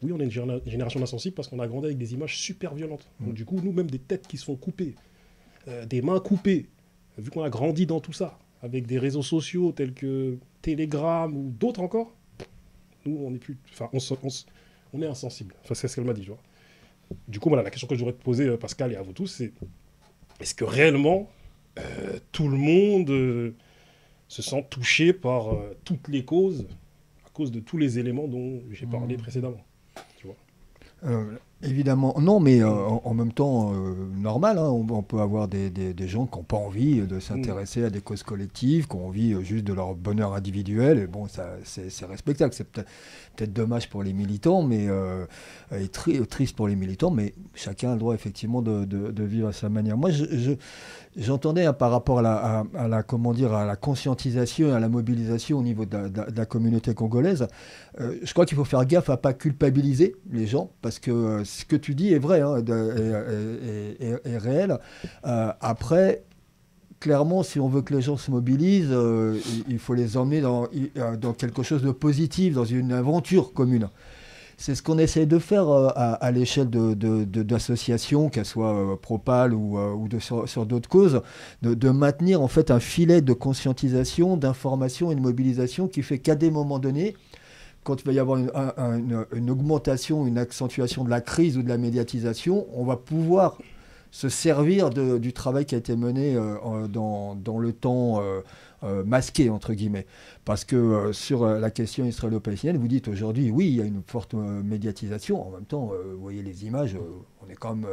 Oui, on est une génération d'insensibles parce qu'on a grandi avec des images super violentes. Donc du coup, nous, même des têtes qui se font couper, des mains coupées, vu qu'on a grandi dans tout ça, avec des réseaux sociaux tels que Telegram ou d'autres encore, nous, on est plus... Enfin, on est insensibles. Enfin, c'est ce qu'elle m'a dit, tu vois. Du coup, voilà, la question que je voudrais te poser, Pascal, et à vous tous, c'est est-ce que réellement, tout le monde se sent touché par toutes les causes, à cause de tous les éléments dont j'ai parlé précédemment, tu vois? Évidemment, non, mais en même temps, normal, hein, on peut avoir des gens qui n'ont pas envie de s'intéresser à des causes collectives, qui ont envie juste de leur bonheur individuel, et bon, ça, c'est respectable, c'est peut-être dommage pour les militants, mais et triste pour les militants, mais chacun a le droit effectivement de vivre à sa manière. Moi, j'entendais par rapport à la conscientisation et à la mobilisation au niveau de la communauté congolaise, je crois qu'il faut faire gaffe à ne pas culpabiliser les gens, parce que ce que tu dis est vrai, hein, est réel. Après, clairement, si on veut que les gens se mobilisent, il faut les emmener dans quelque chose de positif, dans une aventure commune. C'est ce qu'on essaie de faire à l'échelle d'associations, qu'elles soient Propal ou sur d'autres causes, de maintenir en fait un filet de conscientisation, d'information et de mobilisation qui fait qu'à des moments donnés, quand il va y avoir une augmentation, une accentuation de la crise ou de la médiatisation, on va pouvoir se servir du travail qui a été mené dans le temps masqué, entre guillemets. Parce que sur la question israélo-palestinienne, vous dites aujourd'hui, oui, il y a une forte médiatisation. En même temps, vous voyez les images, on est quand même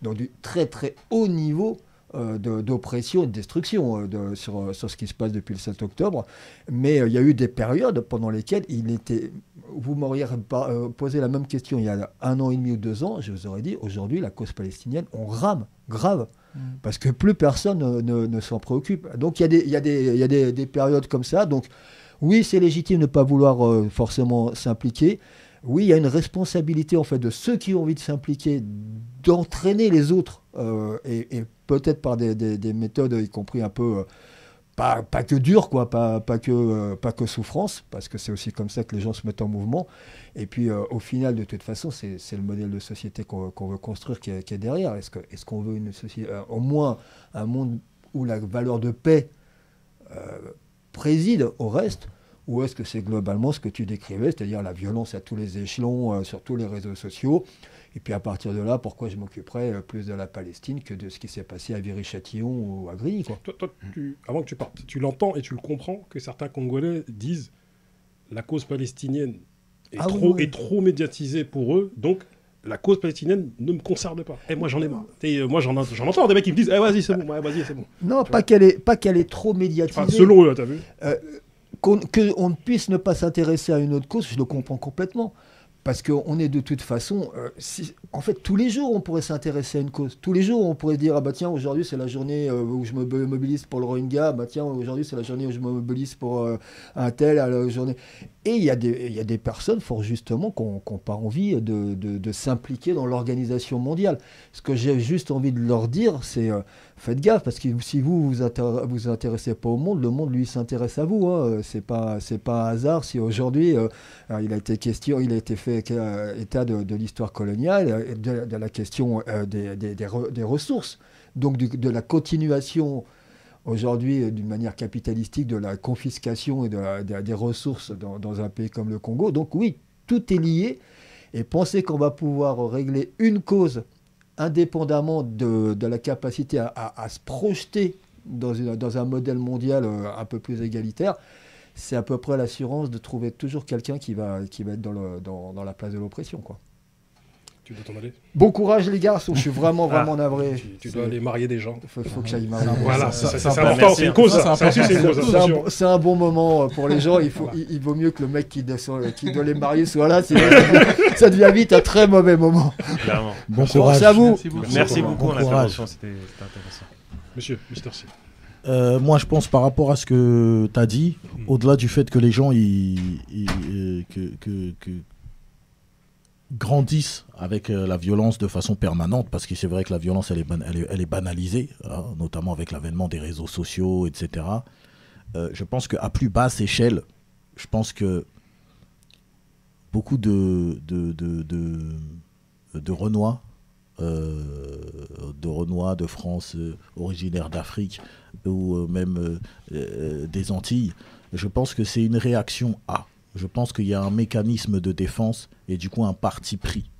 dans du très très haut niveau d'oppression et de destruction sur ce qui se passe depuis le 7 octobre. Mais il y a eu des périodes pendant lesquelles vous m'auriez posé la même question il y a 1 an et demi ou 2 ans, je vous aurais dit, aujourd'hui, la cause palestinienne, on rame grave. Parce que plus personne ne s'en préoccupe. Donc il y a des périodes comme ça. Donc oui, c'est légitime de ne pas vouloir forcément s'impliquer. Oui, il y a une responsabilité en fait de ceux qui ont envie de s'impliquer, d'entraîner les autres, et peut-être par des méthodes, y compris un peu, pas que dures, quoi, pas que souffrance, parce que c'est aussi comme ça que les gens se mettent en mouvement. Et puis au final, de toute façon, c'est le modèle de société qu'on veut construire qui est derrière. Est-ce qu'on veut une société, au moins un monde où la valeur de paix préside au reste? Ou est-ce que c'est globalement ce que tu décrivais, c'est-à-dire la violence à tous les échelons, sur tous les réseaux sociaux? Et puis à partir de là, pourquoi je m'occuperais plus de la Palestine que de ce qui s'est passé à Viry-Châtillon ou à Grigny, quoi. Toi, avant que tu partes, tu l'entends et tu le comprends que certains Congolais disent la cause palestinienne est trop médiatisée pour eux, donc la cause palestinienne ne me concerne pas. Et moi j'en ai marre. Moi j'en entends des mecs qui me disent vas-y c'est bon, vas-y c'est bon. Non, pas qu'elle est trop médiatisée. Enfin, selon eux, t'as vu qu'on ne puisse ne pas s'intéresser à une autre cause, je le comprends complètement. Parce qu'on est de toute façon... en fait, tous les jours, on pourrait s'intéresser à une cause. Tous les jours, on pourrait dire, ah bah tiens, aujourd'hui, c'est la journée où je me mobilise pour le Rohingya. Bah tiens, aujourd'hui, c'est la journée où je me mobilise pour un tel. La journée... Et il y a des personnes, fort justement, qui n'ont pas envie de s'impliquer dans l'organisation mondiale. Ce que j'ai juste envie de leur dire, c'est... faites gaffe, parce que si vous intéressez pas au monde, le monde, lui, s'intéresse à vous. Hein. C'est pas un hasard si aujourd'hui, il a été fait état de l'histoire coloniale, de la question des ressources, donc de la continuation aujourd'hui d'une manière capitalistique de la confiscation et des ressources dans un pays comme le Congo. Donc oui, tout est lié, et penser qu'on va pouvoir régler une cause indépendamment de la capacité à se projeter dans un modèle mondial un peu plus égalitaire, c'est à peu près l'assurance de trouver toujours quelqu'un qui va être dans la place de l'oppression, quoi. Tu dois t'en aller. Bon courage les garçons, je suis vraiment navré. Tu dois aller marier des gens. Faut que j'aille marier. Voilà, c'est important, c'est une cause. C'est un bon moment pour les gens. Il vaut mieux que le mec qui doit les marier soit là, sinon ça devient vite un très mauvais moment. Clairement. Bon courage. À vous. Merci beaucoup pour l'intervention, c'était intéressant. Monsieur, Mister C. Moi, je pense par rapport à ce que tu as dit, au-delà du fait que les gens grandissent avec la violence de façon permanente, parce que c'est vrai que la violence, elle est banalisée, hein, notamment avec l'avènement des réseaux sociaux, etc. Je pense qu'à plus basse échelle, je pense que beaucoup de Renois, de France, originaires d'Afrique ou même des Antilles, je pense que c'est une réaction à. Je pense qu'il y a un mécanisme de défense et du coup un parti pris.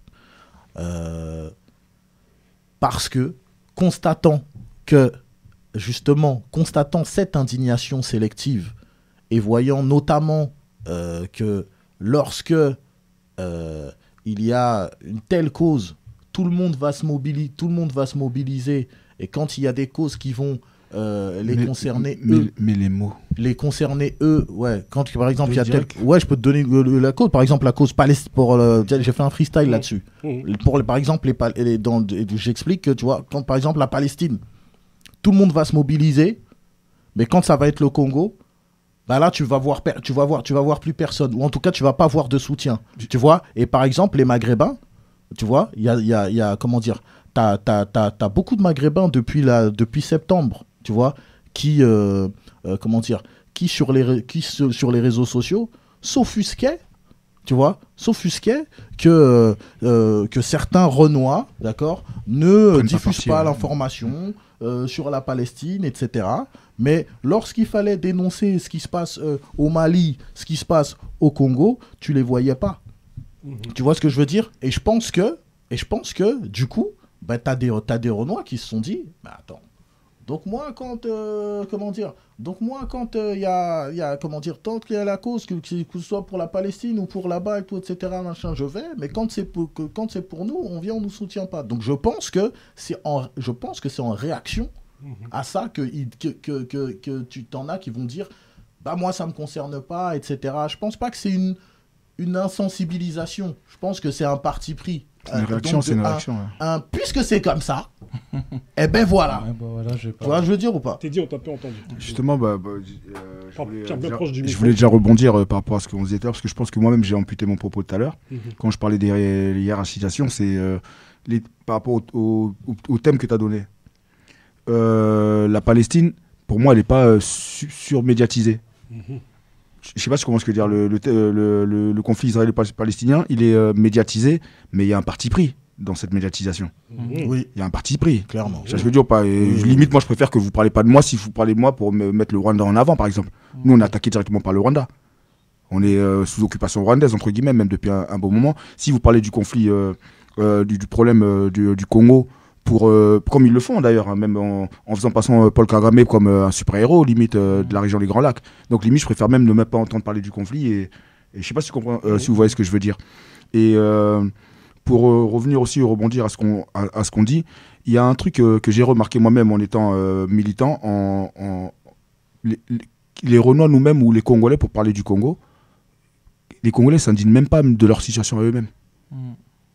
Parce que, constatant cette indignation sélective et voyant notamment que lorsque il y a une telle cause, tout le monde va se mobiliser, et quand il y a des causes qui vont concerner eux. Mais les mots. Les concerner eux, ouais. Quand par exemple il y a ouais, je peux te donner la cause. Par exemple la cause palestinienne. J'ai fait un freestyle là-dessus. Par exemple j'explique que tu vois, quand par exemple la Palestine, tout le monde va se mobiliser, mais quand ça va être le Congo, bah là tu vas voir plus personne, ou en tout cas tu vas pas voir de soutien. Tu vois. Et par exemple les Maghrébins, tu vois, il y a comment dire, t'as beaucoup de Maghrébins depuis septembre, tu vois, qui sur les réseaux sociaux s'offusquaient, tu vois, que certains Renois, d'accord, ne diffusent pas l'information sur la Palestine, etc. Mais lorsqu'il fallait dénoncer ce qui se passe au Mali, ce qui se passe au Congo, tu les voyais pas. Tu vois ce que je veux dire? Et je pense que du coup, bah, t'as des Renois qui se sont dit, bah attends, donc moi quand il y a comment dire, tant qu'il y a la cause, que ce soit pour la Palestine ou pour là-bas et tout, etc., machin, je vais, mais quand c'est pour nous, on nous soutient pas. Donc je pense que c'est en réaction à ça que tu t'en as qui vont dire bah moi ça me concerne pas, etc. Je pense pas que c'est une insensibilisation. Je pense que c'est un parti pris. Une réaction, c'est une réaction. Puisque c'est comme ça, eh ben voilà. Ouais, bah voilà, je vais pas- Tu vois ce que je veux dire ou pas? T'es dit, on t'a peu entendu. Justement, Tiens, bien proche du je micro. voulais déjà rebondir par rapport à ce qu'on disait tout à l'heure, parce que je pense que moi-même j'ai amputé mon propos tout à l'heure. Mhm. Quand je parlais des hiérarchisations, c'est par rapport au thème que tu as donné. La Palestine, pour moi, elle n'est pas surmédiatisée. Mhm. Je ne sais pas comment je peux dire. Le conflit israélo-palestinien, il est médiatisé, mais il y a un parti pris dans cette médiatisation. Mhm. Oui, Il y a un parti pris. clairement. Ça, je veux dire pas. Limite, moi, je préfère que vous ne parlez pas de moi si vous parlez de moi pour mettre le Rwanda en avant, par exemple. Nous, on est attaqué directement par le Rwanda. On est sous occupation rwandaise, entre guillemets, même depuis un bon moment. Si vous parlez du conflit, du problème du Congo, comme ils le font d'ailleurs, hein, même en faisant passer Paul Kagame comme un super-héros, limite, de la région des Grands Lacs. Donc, limite, je préfère même ne même pas entendre parler du conflit. Et je ne sais pas si vous voyez ce que je veux dire. Et pour revenir aussi, rebondir à ce qu'on dit, il y a un truc que j'ai remarqué moi-même en étant militant, les Renois nous-mêmes ou les Congolais, pour parler du Congo, les Congolais ne s'indignent même pas de leur situation à eux-mêmes.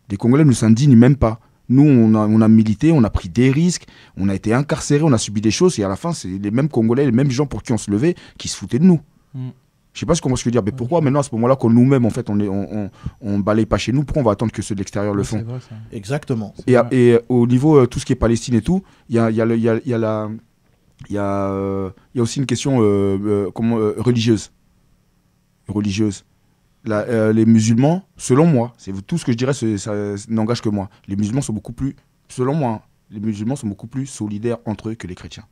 Les Congolais ne s'indignent même pas. Nous, on a milité, on a pris des risques, on a été incarcérés, on a subi des choses, et à la fin, c'est les mêmes Congolais, les mêmes gens pour qui on se levait, qui se foutaient de nous. Je sais pas ce qu'on va se dire, mais pourquoi maintenant à ce moment-là, quand nous-mêmes, en fait, on balaye pas chez nous, pourquoi on va attendre que ceux de l'extérieur le font? C'est vrai, ça. Exactement. Et au niveau tout ce qui est Palestine et tout, il y a aussi une question religieuse. Les musulmans, selon moi, c'est tout ce que je dirais, ça n'engage que moi. Les musulmans sont beaucoup plus, selon moi, hein, les musulmans sont beaucoup plus solidaires entre eux que les chrétiens.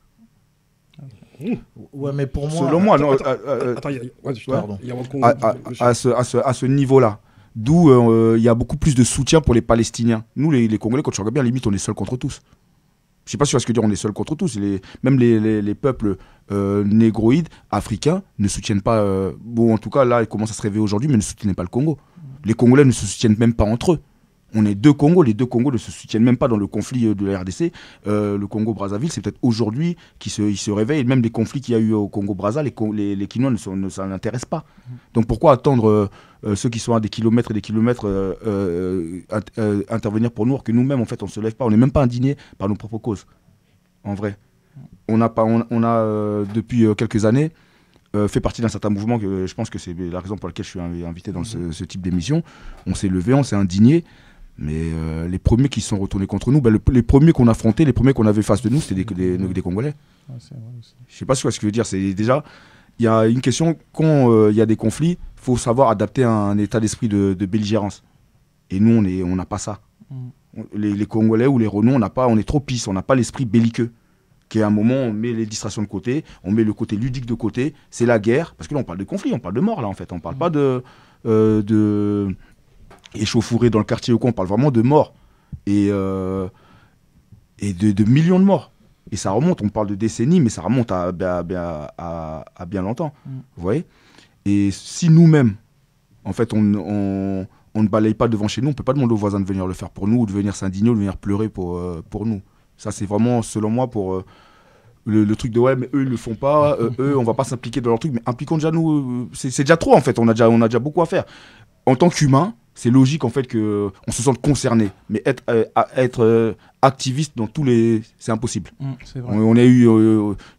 Ouais, mais pour moi. Selon moi, non. Attends, Pardon. il y a un con- À ce niveau-là, d'où il y a beaucoup plus de soutien pour les Palestiniens. Nous, les Congolais, quand tu regardes bien, limite, on est seuls contre tous. Je sais pas si tu vois ce que je veux dire, on est seuls contre tous. Même les peuples négroïdes, africains, ne soutiennent pas. Bon, en tout cas, là, ils commencent à se réveiller aujourd'hui, mais ne soutiennent pas le Congo. Les Congolais ne se soutiennent même pas entre eux. On est deux Congos, les deux Congos ne se soutiennent même pas dans le conflit de la RDC. Le Congo-Brazzaville, c'est peut-être aujourd'hui qu'ils se réveillent. Et même les conflits qu'il y a eu au Congo-Brazza, les Kinois ne s'en intéressent pas. Donc pourquoi attendre ceux qui sont à des kilomètres et des kilomètres intervenir pour nous, alors que nous-mêmes, en fait, on ne se lève pas. On n'est même pas indignés par nos propres causes. En vrai. On a depuis quelques années, fait partie d'un certain mouvement, que je pense que c'est la raison pour laquelle je suis invité dans ce type d'émission. On s'est levé, on s'est indigné. Mais les premiers qui se sont retournés contre nous, les premiers qu'on affrontait, les premiers qu'on avait face de nous, c'était des Congolais. Ouais, c'est vrai aussi. Je sais pas ce que je veux dire. C'est déjà, il y a une question, quand il y a des conflits, il faut savoir adapter un état d'esprit de belligérance. Et nous, on n'a pas ça. Les Congolais ou les Renois, on est trop pisse, on n'a pas l'esprit belliqueux. Qu'à un moment, on met les distractions de côté, on met le côté ludique de côté, c'est la guerre. Parce que là, on parle de conflit, on parle de mort, là, en fait. On parle pas de échauffourée dans le quartier ou quoi, on parle vraiment de mort et de millions de morts. Et ça remonte, on parle de décennies, mais ça remonte à bien longtemps. Vous voyez? Et si nous-mêmes, en fait, on ne balaye pas devant chez nous, on ne peut pas demander aux voisins de venir le faire pour nous, ou de venir s'indigner, ou de venir pleurer pour nous. Ça, c'est vraiment, selon moi, pour le truc de ouais, mais eux, ils ne le font pas, eux, on ne va pas s'impliquer dans leur truc, mais impliquons déjà nous, c'est déjà trop, en fait, on a déjà beaucoup à faire. En tant qu'humain, c'est logique en fait qu'on se sente concerné, mais être activiste dans tous les, c'est impossible. C'est vrai.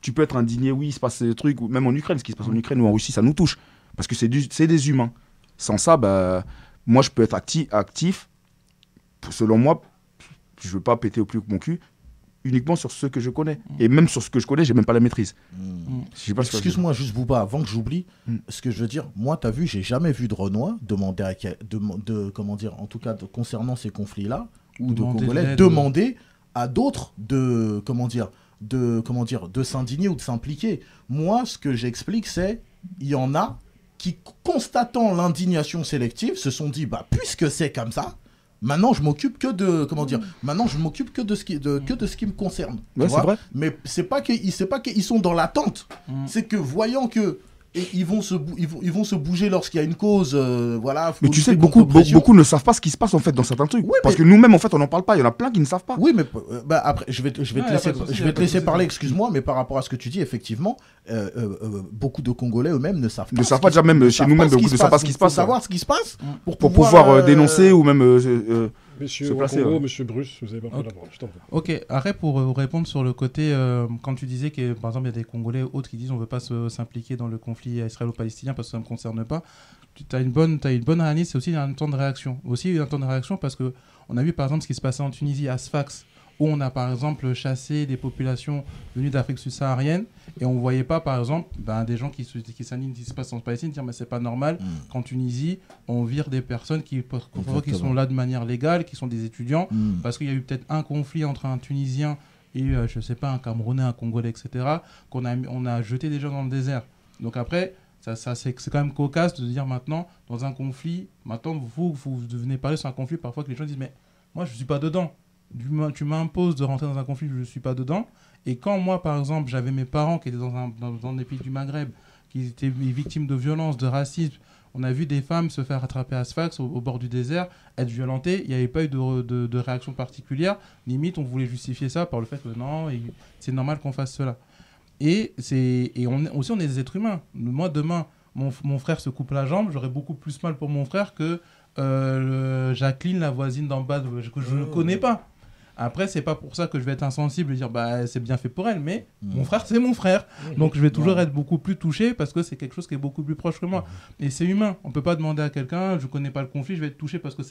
Tu peux être indigné, oui, il se passe des trucs, même en Ukraine, ce qui se passe en Ukraine ou en Russie, ça nous touche, parce que c'est des humains. Sans ça, moi je peux être actif. Selon moi, je veux pas péter au plus mon cul, uniquement sur ce que je connais. Et même sur ce que je connais, j'ai même pas la maîtrise. Je sais pas ce que Excuse-moi, juste Bouba, avant que j'oublie, ce que je veux dire, moi, tu as vu, j'ai jamais vu de Renois demander comment dire, en tout cas concernant ces conflits-là, ou de Congolais, demander à d'autres de s'indigner ou de s'impliquer. Moi, ce que j'explique, c'est, il y en a qui, constatant l'indignation sélective, se sont dit, puisque c'est comme ça, maintenant, je m'occupe que de maintenant je m'occupe que de ce qui me concerne. Ouais, c'est vrai. Mais c'est pas qu'ils sont dans l'attente. C'est que voyant que et ils vont se bouger lorsqu'il y a une cause. Voilà, Mais tu sais que beaucoup beaucoup ne savent pas ce qui se passe en fait dans certains trucs. Oui, parce mais- que nous-mêmes, en fait, on n'en parle pas. Il y en a plein qui ne savent pas. Oui, mais après, je vais te Ouais, laisser, y a pas de souci, je y a vais pas te de laisser souci. parler, excuse-moi, mais par rapport à ce que tu dis, effectivement, beaucoup de Congolais eux-mêmes ne savent pas. Ne savent pas déjà même ne chez savent nous-mêmes pas ce qui ne se savent pas passe. ce qui se Il faut passe. savoir ce qui se passe Pour pouvoir euh, dénoncer ou même Monsieur se placer, Wakongo, ouais. monsieur Bruce, vous avez pas pris Ok. la parole, je t'en prie. Ok, après pour répondre sur le côté, quand tu disais que par exemple il y a des Congolais autres qui disent on veut pas s'impliquer dans le conflit israélo-palestinien parce que ça ne me concerne pas, tu as une bonne analyse, c'est aussi un temps de réaction. Aussi un temps de réaction parce que on a vu par exemple ce qui se passait en Tunisie à Sfax, où on a par exemple chassé des populations venues d'Afrique subsaharienne et on voyait pas par exemple des gens qui s'indignent de ce qui se passe en Palestine dire mais c'est pas normal qu'en Tunisie on vire des personnes qui sont là de manière légale, qui sont des étudiants, parce qu'il y a eu peut-être un conflit entre un Tunisien et je sais pas un Camerounais, un Congolais, etc. on a jeté des gens dans le désert. Donc après c'est quand même cocasse de dire maintenant dans un conflit, maintenant vous venez parler sur un conflit parfois que les gens disent mais moi je suis pas dedans. Tu m'imposes de rentrer dans un conflit, je ne suis pas dedans. Et quand moi, par exemple, j'avais mes parents qui étaient dans des pays du Maghreb, qui étaient victimes de violences, de racisme, on a vu des femmes se faire attraper à Sfax, au bord du désert, être violentées. Il n'y avait pas eu de réaction particulière. Limite, on voulait justifier ça par le fait que non, c'est normal qu'on fasse cela. Et on est des êtres humains. Moi, demain, mon frère se coupe la jambe, j'aurais beaucoup plus mal pour mon frère que Jacqueline, la voisine d'en bas, que je ne connais pas. Après, c'est pas pour ça que je vais être insensible et dire c'est bien fait pour elle, mais mon frère, c'est mon frère. Donc je vais toujours être beaucoup plus touché parce que c'est quelque chose qui est beaucoup plus proche que moi. Et c'est humain. On peut pas demander à quelqu'un, je connais pas le conflit, je vais être touché parce que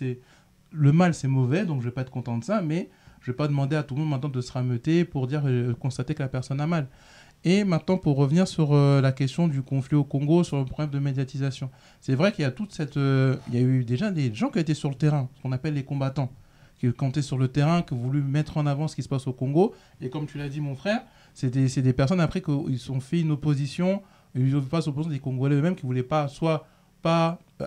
le mal, c'est mauvais, donc je vais pas être content de ça, mais je vais pas demander à tout le monde maintenant de se rameuter pour constater que la personne a mal. Et maintenant, pour revenir sur la question du conflit au Congo, sur le problème de médiatisation. C'est vrai qu'il y a il y a eu déjà des gens qui étaient sur le terrain, ce qu'on appelle les combattants, qui comptaient sur le terrain, qui ont voulu mettre en avant ce qui se passe au Congo. Et comme tu l'as dit, mon frère, c'est des personnes après qu'ils ont fait une opposition, ils ont fait l'opposition des Congolais eux-mêmes qui ne voulaient pas,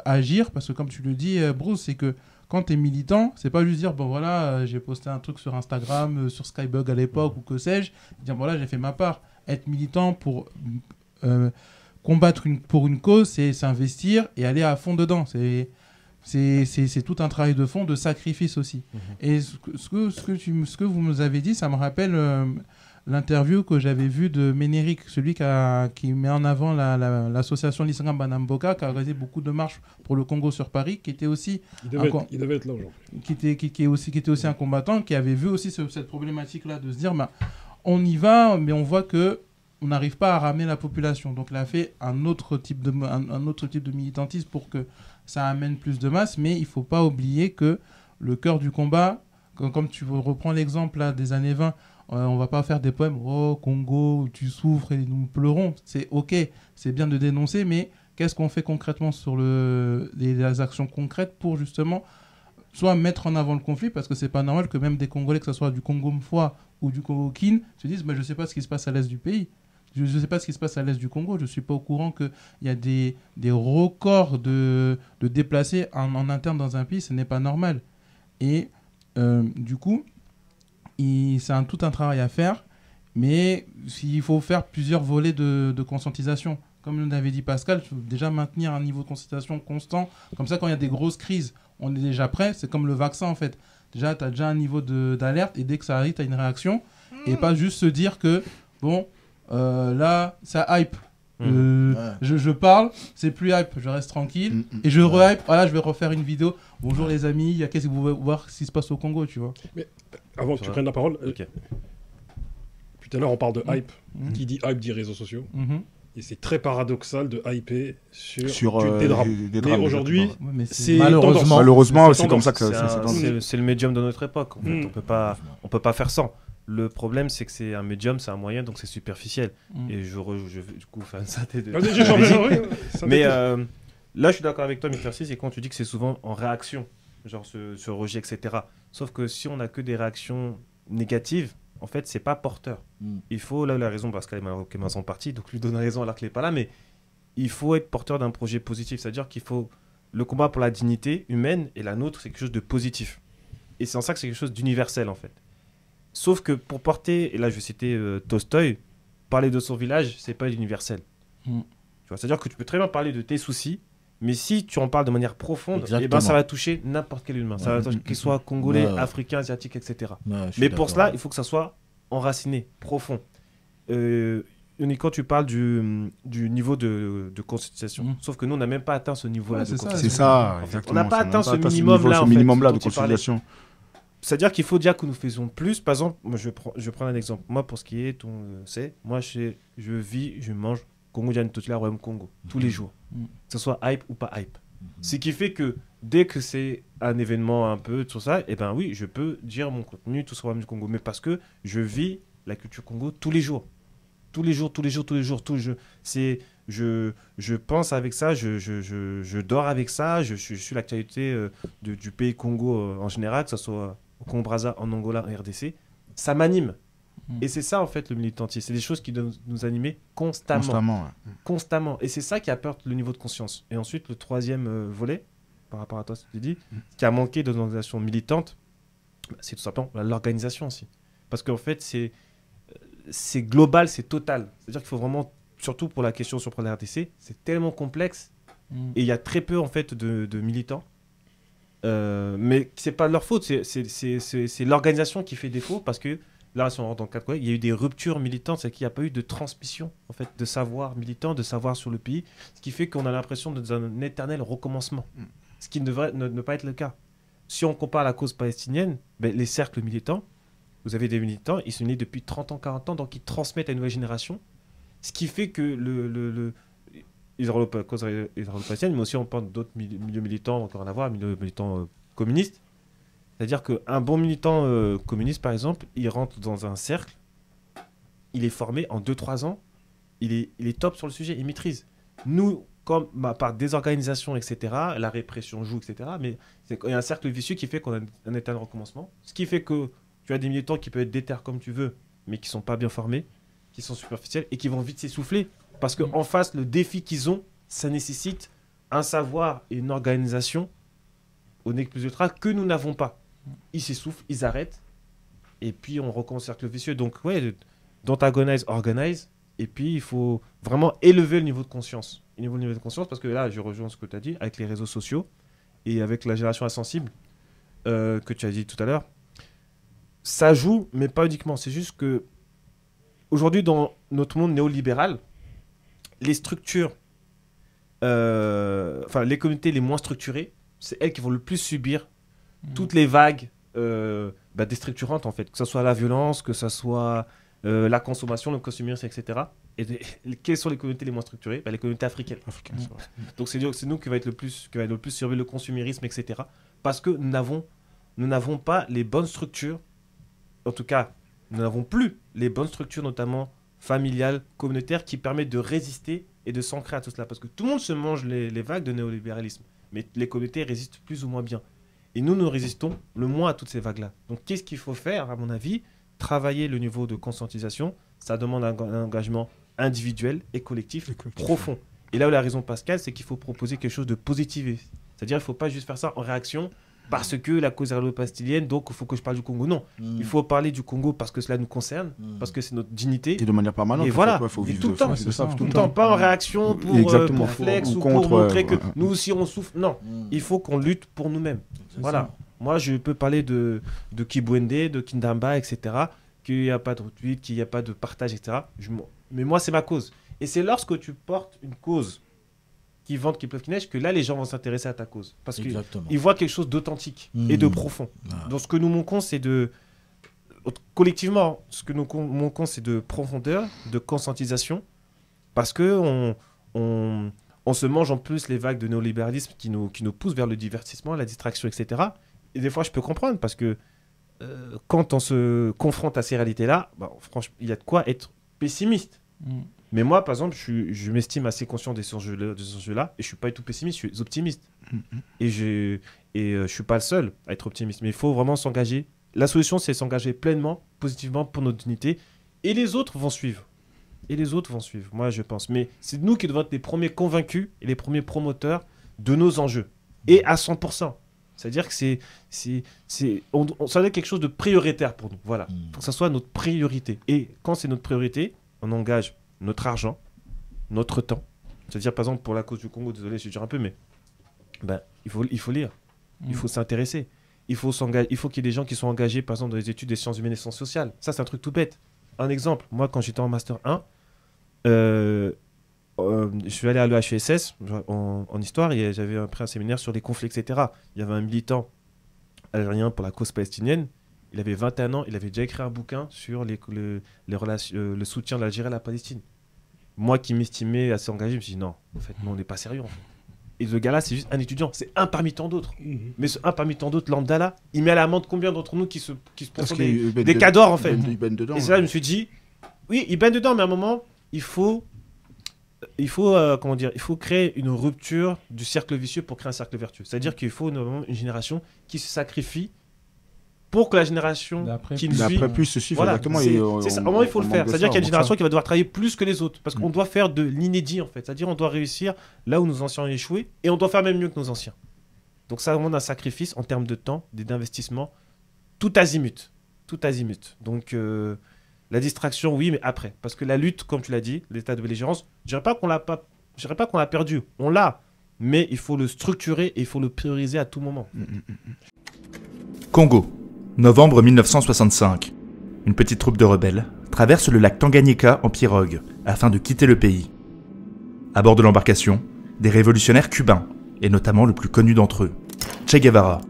agir, parce que comme tu le dis, Bruce, c'est que quand tu es militant, c'est pas juste dire, bon voilà, j'ai posté un truc sur Instagram, sur Skybug à l'époque, ou que sais-je, dire, voilà, j'ai fait ma part. Être militant pour combattre pour une cause, c'est s'investir et aller à fond dedans. C'est tout un travail de fond, de sacrifice aussi. Et ce que vous nous avez dit, ça me rappelle l'interview que j'avais vue de Ménéric, celui qui met en avant l'association Lisanga Banamboka, qui a organisé beaucoup de marches pour le Congo sur Paris, qui était aussi il devait être là aujourd'hui. qui était aussi un combattant, qui avait vu aussi cette problématique-là de se dire on y va, mais on voit que on n'arrive pas à ramener la population. Donc, il a fait un autre type de militantisme pour que ça amène plus de masse. Mais il ne faut pas oublier que le cœur du combat, comme tu reprends l'exemple là, des années 20, on ne va pas faire des poèmes « Oh, Congo, tu souffres et nous pleurons ». C'est OK, c'est bien de dénoncer, mais qu'est-ce qu'on fait concrètement sur les actions concrètes pour justement soit mettre en avant le conflit, parce que c'est pas normal que même des Congolais, que ce soit du Congo Mfwa ou du Congo Kin, se disent je sais pas ce qui se passe à l'est du pays. Je ne sais pas ce qui se passe à l'est du Congo. Je ne suis pas au courant qu'il y a des records de déplacés en interne dans un pays. Ce n'est pas normal. Et du coup, c'est tout un travail à faire. Mais il faut faire plusieurs volets de conscientisation. Comme nous l'avait dit Pascal, il faut déjà maintenir un niveau de conscientisation constant. Comme ça, quand il y a des grosses crises, on est déjà prêt. C'est comme le vaccin, en fait. Déjà, tu as déjà un niveau d'alerte. Et dès que ça arrive, tu as une réaction. Et pas juste se dire que, bon... là, ça hype. Je parle, c'est plus hype, je reste tranquille. Et je re-hype, voilà, je vais refaire une vidéo. Bonjour les amis, qu'est-ce que vous voulez voir ce qui se passe au Congo, tu vois. Mais avant que tu prennes la parole, tout à l'heure on parle de hype. Qui dit hype dit réseaux sociaux. Et c'est très paradoxal de hyper sur des drames. Mais aujourd'hui, c'est malheureusement, c'est comme ça que c'est le médium de notre époque. En fait. On peut pas faire sans. Le problème, c'est que c'est un médium, c'est un moyen, donc c'est superficiel. Et du coup, faire une synthèse de... Mais là, je suis d'accord avec toi, Mister6, et quand tu dis que c'est souvent en réaction, genre ce rejet, etc. Sauf que si on n'a que des réactions négatives, en fait, c'est pas porteur. Il faut, là, la raison, parce qu'elle est mal son parti, donc lui donner raison alors qu'elle n'est pas là, mais il faut être porteur d'un projet positif. C'est-à-dire qu'il faut le combat pour la dignité humaine, et la nôtre, c'est quelque chose de positif. Et c'est en ça que c'est quelque chose d'universel, en fait. Sauf que pour porter, et là je vais citer Tolstoï, parler de son village, c'est pas universel. Tu vois, c'est-à-dire que tu peux très bien parler de tes soucis, mais si tu en parles de manière profonde, eh ben, Exactement. ça va toucher n'importe quel humain. Ça va toucher, qu'il soit congolais, Ouais. africain, asiatique, etc. Ouais, je suis Mais pour d'accord. cela, il faut que ça soit enraciné, profond. Uniquement, tu parles du niveau de conscientisation. Mhm. Sauf que nous, on n'a même pas atteint ce niveau-là Ouais, de c'est ça, C'est conscientisation. ça, En fait, exactement. on n'a pas ça, atteint ce niveau- minimum-là, en fait, minimum-là dont de tu parlais. conciliation. C'est-à-dire qu'il faut dire que nous faisons plus. Par exemple, moi, je vais prendre un exemple. Moi, pour ce qui est, moi, je vis, je mange Congo Diane Totila Royaume Congo, tous les jours. Mhm. Que ce soit hype ou pas hype. Ce qui fait que dès que c'est un événement un peu, tout ça, eh ben oui, je peux dire mon contenu, tout sur le Royaume du Congo. Mais parce que je vis la culture Congo tous les jours. Tous les jours, tous les jours, tous les jours. Je pense avec ça, je dors avec ça, je suis l'actualité du pays Congo en général, que ce soit au Congo-Brazza, en Angola, en RDC. Ça m'anime. Et c'est ça, en fait, le militantisme. C'est des choses qui doivent nous animer constamment. Constamment, ouais. Constamment. Et c'est ça qui apporte le niveau de conscience. Et ensuite, le troisième volet, par rapport à toi, ce que tu dis, ce qui a manqué dans l'organisation militante, c'est tout simplement l'organisation aussi. Parce qu'en fait, c'est global, c'est total. C'est-à-dire qu'il faut vraiment, surtout pour la question sur la RDC, c'est tellement complexe. Et il y a très peu, en fait, de militants. Mais c'est pas de leur faute, c'est l'organisation qui fait défaut, parce que là, si on rentre dans le cadre, il y a eu des ruptures militantes, c'est qu'il n'y a pas eu de transmission, en fait, de savoir militant, de savoir sur le pays, ce qui fait qu'on a l'impression d'un éternel recommencement, ce qui ne devrait ne pas être le cas. Si on compare la cause palestinienne, ben, les cercles militants, vous avez des militants, ils sont nés depuis 30 ans, 40 ans, donc ils transmettent à une nouvelle génération, ce qui fait que la cause israélo-palestinienne, mais aussi on parle d'autres milieux militants, encore rien à voir, milieux militants communistes. C'est-à-dire qu'un bon militant communiste, par exemple, il rentre dans un cercle, il est formé en 2-3 ans, il est top sur le sujet, il maîtrise. Nous, comme par désorganisation, etc., la répression joue, etc., mais il y a un cercle vicieux qui fait qu'on a un état de recommencement. Ce qui fait que tu as des militants qui peuvent être déter comme tu veux, mais qui ne sont pas bien formés, qui sont superficiels et qui vont vite s'essouffler. Parce qu'en face, le défi qu'ils ont, ça nécessite un savoir et une organisation au nec plus ultra que nous n'avons pas. Ils s'essoufflent, ils arrêtent, et puis on recommence le cercle vicieux. Donc, ouais, d'antagonize, organize, et puis il faut vraiment élever le niveau de conscience. Le niveau de conscience, parce que là, je rejoins ce que tu as dit, avec les réseaux sociaux, et avec la génération insensible, que tu as dit tout à l'heure, ça joue, mais pas uniquement. C'est juste que, aujourd'hui, dans notre monde néolibéral, les structures, les communautés les moins structurées, c'est elles qui vont le plus subir toutes les vagues déstructurantes, en fait, que ce soit la violence, que ce soit la consommation, le consumérisme, etc. Et quelles sont les communautés les moins structurées? Les communautés africaines. Donc c'est nous qui va être le plus surveiller le consumérisme, etc. Parce que nous n'avons pas les bonnes structures, en tout cas, nous n'avons plus les bonnes structures, notamment familiales, communautaires, qui permettent de résister et de s'ancrer à tout cela. Parce que tout le monde se mange les vagues de néolibéralisme, mais les communautés résistent plus ou moins bien. Et nous résistons le moins à toutes ces vagues-là. Donc, qu'est-ce qu'il faut faire, à mon avis? Travailler le niveau de conscientisation. Ça demande un engagement individuel et collectif profond. Et là où la raison Pascal, c'est qu'il faut proposer quelque chose de positif. C'est-à-dire qu'il ne faut pas juste faire ça en réaction parce que la cause israélo-palestinienne, donc il faut que je parle du Congo. Non, il faut parler du Congo parce que cela nous concerne, parce que c'est notre dignité. Et de manière permanente. Et voilà, il faut et vivre tout le temps, tout le temps, pas en réaction pour flex ou pour montrer que nous aussi on souffre. Non, il faut qu'on lutte pour nous-mêmes. Voilà. Moi, je peux parler de Kibwende, de Kindamba, etc., qu'il n'y a pas de retweet, qu'il n'y a pas de partage, etc. Mais moi, c'est ma cause. Et c'est lorsque tu portes une cause qui vente, qui pleuve, qui neige, que là, les gens vont s'intéresser à ta cause. Parce qu'ils voient quelque chose d'authentique et de profond. Donc, ce que nous manquons, c'est collectivement, ce que nous manquons, c'est de profondeur, de conscientisation, parce que on se mange en plus les vagues de néolibéralisme qui nous poussent vers le divertissement, la distraction, etc. Et des fois, je peux comprendre, parce que quand on se confronte à ces réalités-là, franchement, il y a de quoi être pessimiste. Mais moi, par exemple, je m'estime assez conscient de ces enjeux-là, et je suis pas du tout pessimiste, je suis optimiste. Et je suis pas le seul à être optimiste. Mais il faut vraiment s'engager. La solution, c'est s'engager pleinement, positivement pour notre dignité, et les autres vont suivre. Moi, je pense. Mais c'est nous qui devons être les premiers convaincus et les premiers promoteurs de nos enjeux. Et à 100%. C'est-à-dire que ça doit être quelque chose de prioritaire pour nous. Voilà. Il faut que ça soit notre priorité. Et quand c'est notre priorité, on engage notre argent, notre temps, C'est-à-dire, par exemple, pour la cause du Congo, désolé, je dis un peu, mais ben, il faut lire, il faut s'intéresser. Il faut qu'il y ait des gens qui soient engagés, par exemple, dans les études des sciences humaines et sciences sociales. Ça, c'est un truc tout bête. Un exemple, moi, quand j'étais en Master 1, je suis allé à l'EHESS en histoire et j'avais pris un séminaire sur les conflits, etc. Il y avait un militant algérien pour la cause palestinienne. Il avait 21 ans, il avait déjà écrit un bouquin sur les le soutien de l'Algérie à la Palestine. Moi qui m'estimais assez engagé, je me suis dit non, en fait, nous, on n'est pas sérieux. En fait. Et ce gars-là, c'est juste un étudiant. C'est un parmi tant d'autres. Mais ce un parmi tant d'autres, lambda là, il met à l'amende combien d'entre nous qui se prennent des cadors, en fait. Et c'est là, je me suis dit, oui, il baigne dedans, mais à un moment, il faut comment dire, il faut créer une rupture du cercle vicieux pour créer un cercle vertueux. C'est-à-dire qu'il faut une génération qui se sacrifie pour que la génération qui nous suit puisse se suivre. Voilà, Exactement. c'est ça. À un moment, il faut le faire. C'est-à-dire qu'il y a une génération qui va devoir travailler plus que les autres. Parce qu'on doit faire de l'inédit, en fait. C'est-à-dire qu'on doit réussir là où nos anciens ont échoué et on doit faire même mieux que nos anciens. Donc ça demande un sacrifice en termes de temps, d'investissement, tout azimut. Tout azimut. Donc la distraction, oui, mais après. Parce que la lutte, comme tu l'as dit, l'état de belligérance, je dirais pas qu'on l'a perdu. On l'a. Mais il faut le structurer et il faut le prioriser à tout moment. Congo, novembre 1965. Une petite troupe de rebelles traverse le lac Tanganyika en pirogue afin de quitter le pays. À bord de l'embarcation, des révolutionnaires cubains, et notamment le plus connu d'entre eux, Che Guevara.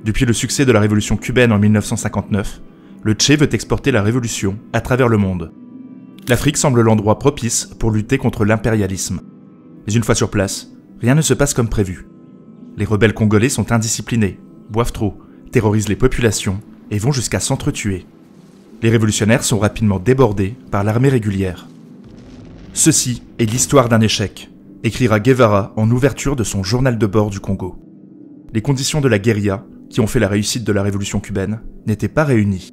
Depuis le succès de la révolution cubaine en 1959, le Che veut exporter la révolution à travers le monde. L'Afrique semble l'endroit propice pour lutter contre l'impérialisme. Mais une fois sur place, rien ne se passe comme prévu. Les rebelles congolais sont indisciplinés, boivent trop, terrorisent les populations et vont jusqu'à s'entretuer. Les révolutionnaires sont rapidement débordés par l'armée régulière. Ceci est l'histoire d'un échec, écrira Guevara en ouverture de son journal de bord du Congo. Les conditions de la guérilla, qui ont fait la réussite de la révolution cubaine, n'étaient pas réunies.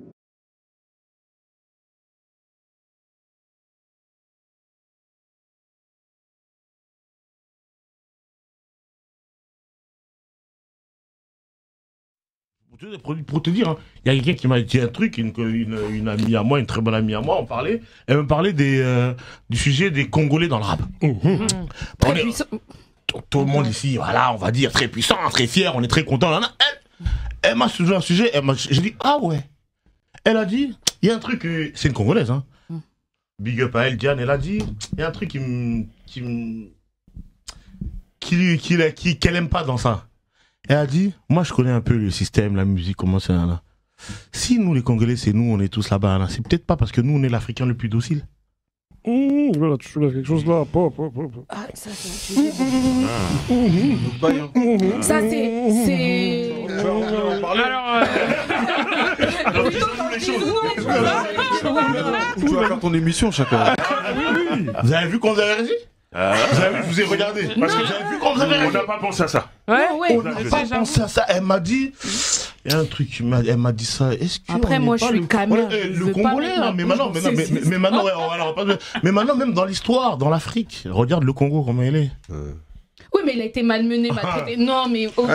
Pour te dire, hein, il y a quelqu'un qui m'a dit un truc, une amie à moi, une très bonne amie à moi, elle me parlait du sujet des Congolais dans le rap. Très puissant. Tout le monde ici, voilà, on va dire très puissant, très fier, on est très content. Elle m'a soulevé un sujet, j'ai dit, ah ouais. Elle a dit, il y a un truc, c'est une Congolaise, hein. Big up à elle, Diane, elle a dit, il y a un truc qu'elle aime pas dans ça. Elle a dit, moi je connais un peu le système, la musique, comment c'est là. Si nous les Congolais, c'est nous, on est tous là-bas, là, c'est peut-être pas parce que nous on est l'Africain le plus docile. Voilà, tu soulèves quelque chose là. Ah, ça c'est un sujet. Ça c'est. Alors. Tu vas faire ton émission chacun. Vous avez vu qu'on vous avait réagi? Vous avez vu, je vous ai regardé. Parce que j'avais vu qu'on vous avait réagi. On n'a pas pensé à ça. On n'a pas pensé à ça. Elle m'a dit. Il y a un truc, elle m'a dit ça. Est-ce que après, moi, je suis caméra. Le Congolais, mais maintenant, mais maintenant, même dans l'histoire, dans l'Afrique, regarde le Congo, comment il est. Oui, mais il a été malmené, maltraité. Non, mais ok.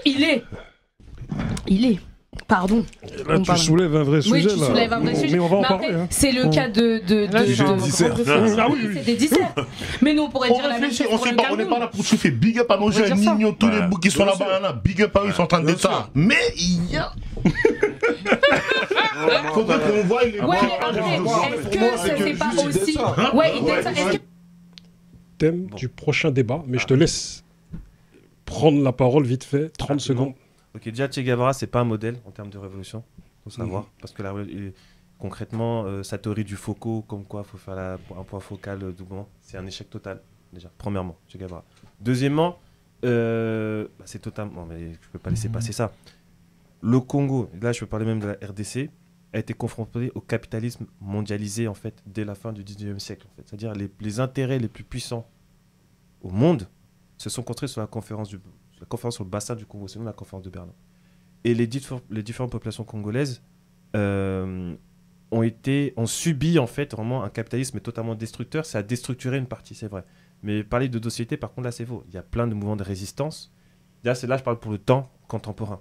Il est. Pardon. Là, tu soulèves un vrai sujet. Oui, tu soulèves un vrai sujet. Mais on va en après, parler. c'est le cas de Ah oui, c'est des disserts. Mais nous, on pourrait dire la même chose. On n'est pas là pour chauffer. Big up à nos jeunes Nino, tous les boucs qui sont là-bas. Big up à eux, ils sont en train de dire ça. Mais il y a. Faudrait qu'on voit les. Ouais, est-ce que c'est pas aussi. Ouais, il dit ça. Thème du prochain débat, mais je te laisse prendre la parole vite fait, 30 secondes. Ok, déjà Che Guevara, c'est pas un modèle en termes de révolution, faut savoir, parce que concrètement, sa théorie du Foucault, comme quoi il faut faire un point focal doublement, c'est un échec total, déjà, premièrement, Che Guevara. Deuxièmement, c'est totalement, mais je peux pas laisser passer ça. Le Congo, là je peux parler même de la RDC, a été confronté au capitalisme mondialisé en fait dès la fin du 19e siècle. En fait. C'est-à-dire les intérêts les plus puissants au monde se sont construits sur la conférence sur le bassin du Congo, c'est nous la conférence de Berlin. Et les différentes populations congolaises ont subi en fait vraiment un capitalisme totalement destructeur. Ça a déstructuré une partie, c'est vrai. Mais parler de docilité, par contre, là, c'est faux. Il y a plein de mouvements de résistance. Là, je parle pour le temps contemporain.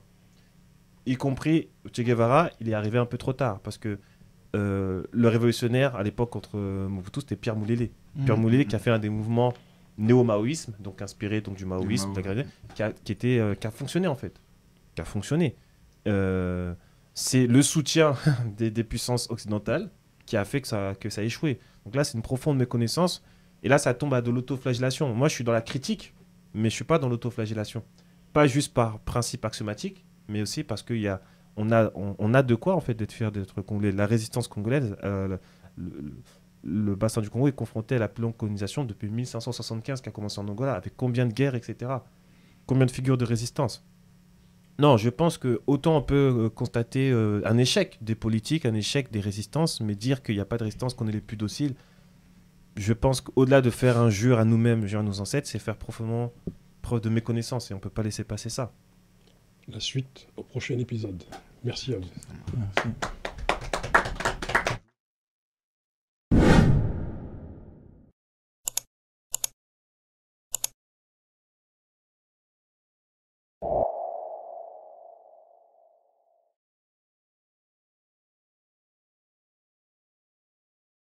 Y compris Che Guevara, il est arrivé un peu trop tard parce que le révolutionnaire à l'époque contre Mobutu, c'était Pierre Moulélé. Pierre Moulé qui a fait un des mouvements néo-maoïsme, donc inspiré donc, du maoïsme, qui a fonctionné en fait. Qui a fonctionné. C'est le soutien des puissances occidentales qui a fait que ça a échoué. Donc là, c'est une profonde méconnaissance. Et là, ça tombe à de l'autoflagellation. Moi, je suis dans la critique, mais je ne suis pas dans l'autoflagellation. Pas juste par principe axiomatique, mais aussi parce qu'on a de quoi en fait d'être fier d'être congolais. La résistance congolaise, le bassin du Congo est confronté à la plus longue colonisation depuis 1575 qui a commencé en Angola, avec combien de guerres, etc. Combien de figures de résistance. Non, je pense que autant on peut constater un échec des politiques, un échec des résistances, mais dire qu'il n'y a pas de résistance, qu'on est les plus dociles, je pense qu'au-delà de faire injure à nous-mêmes, à nos ancêtres, c'est faire profondément preuve de méconnaissance et on ne peut pas laisser passer ça. La suite au prochain épisode. Merci à vous. Merci.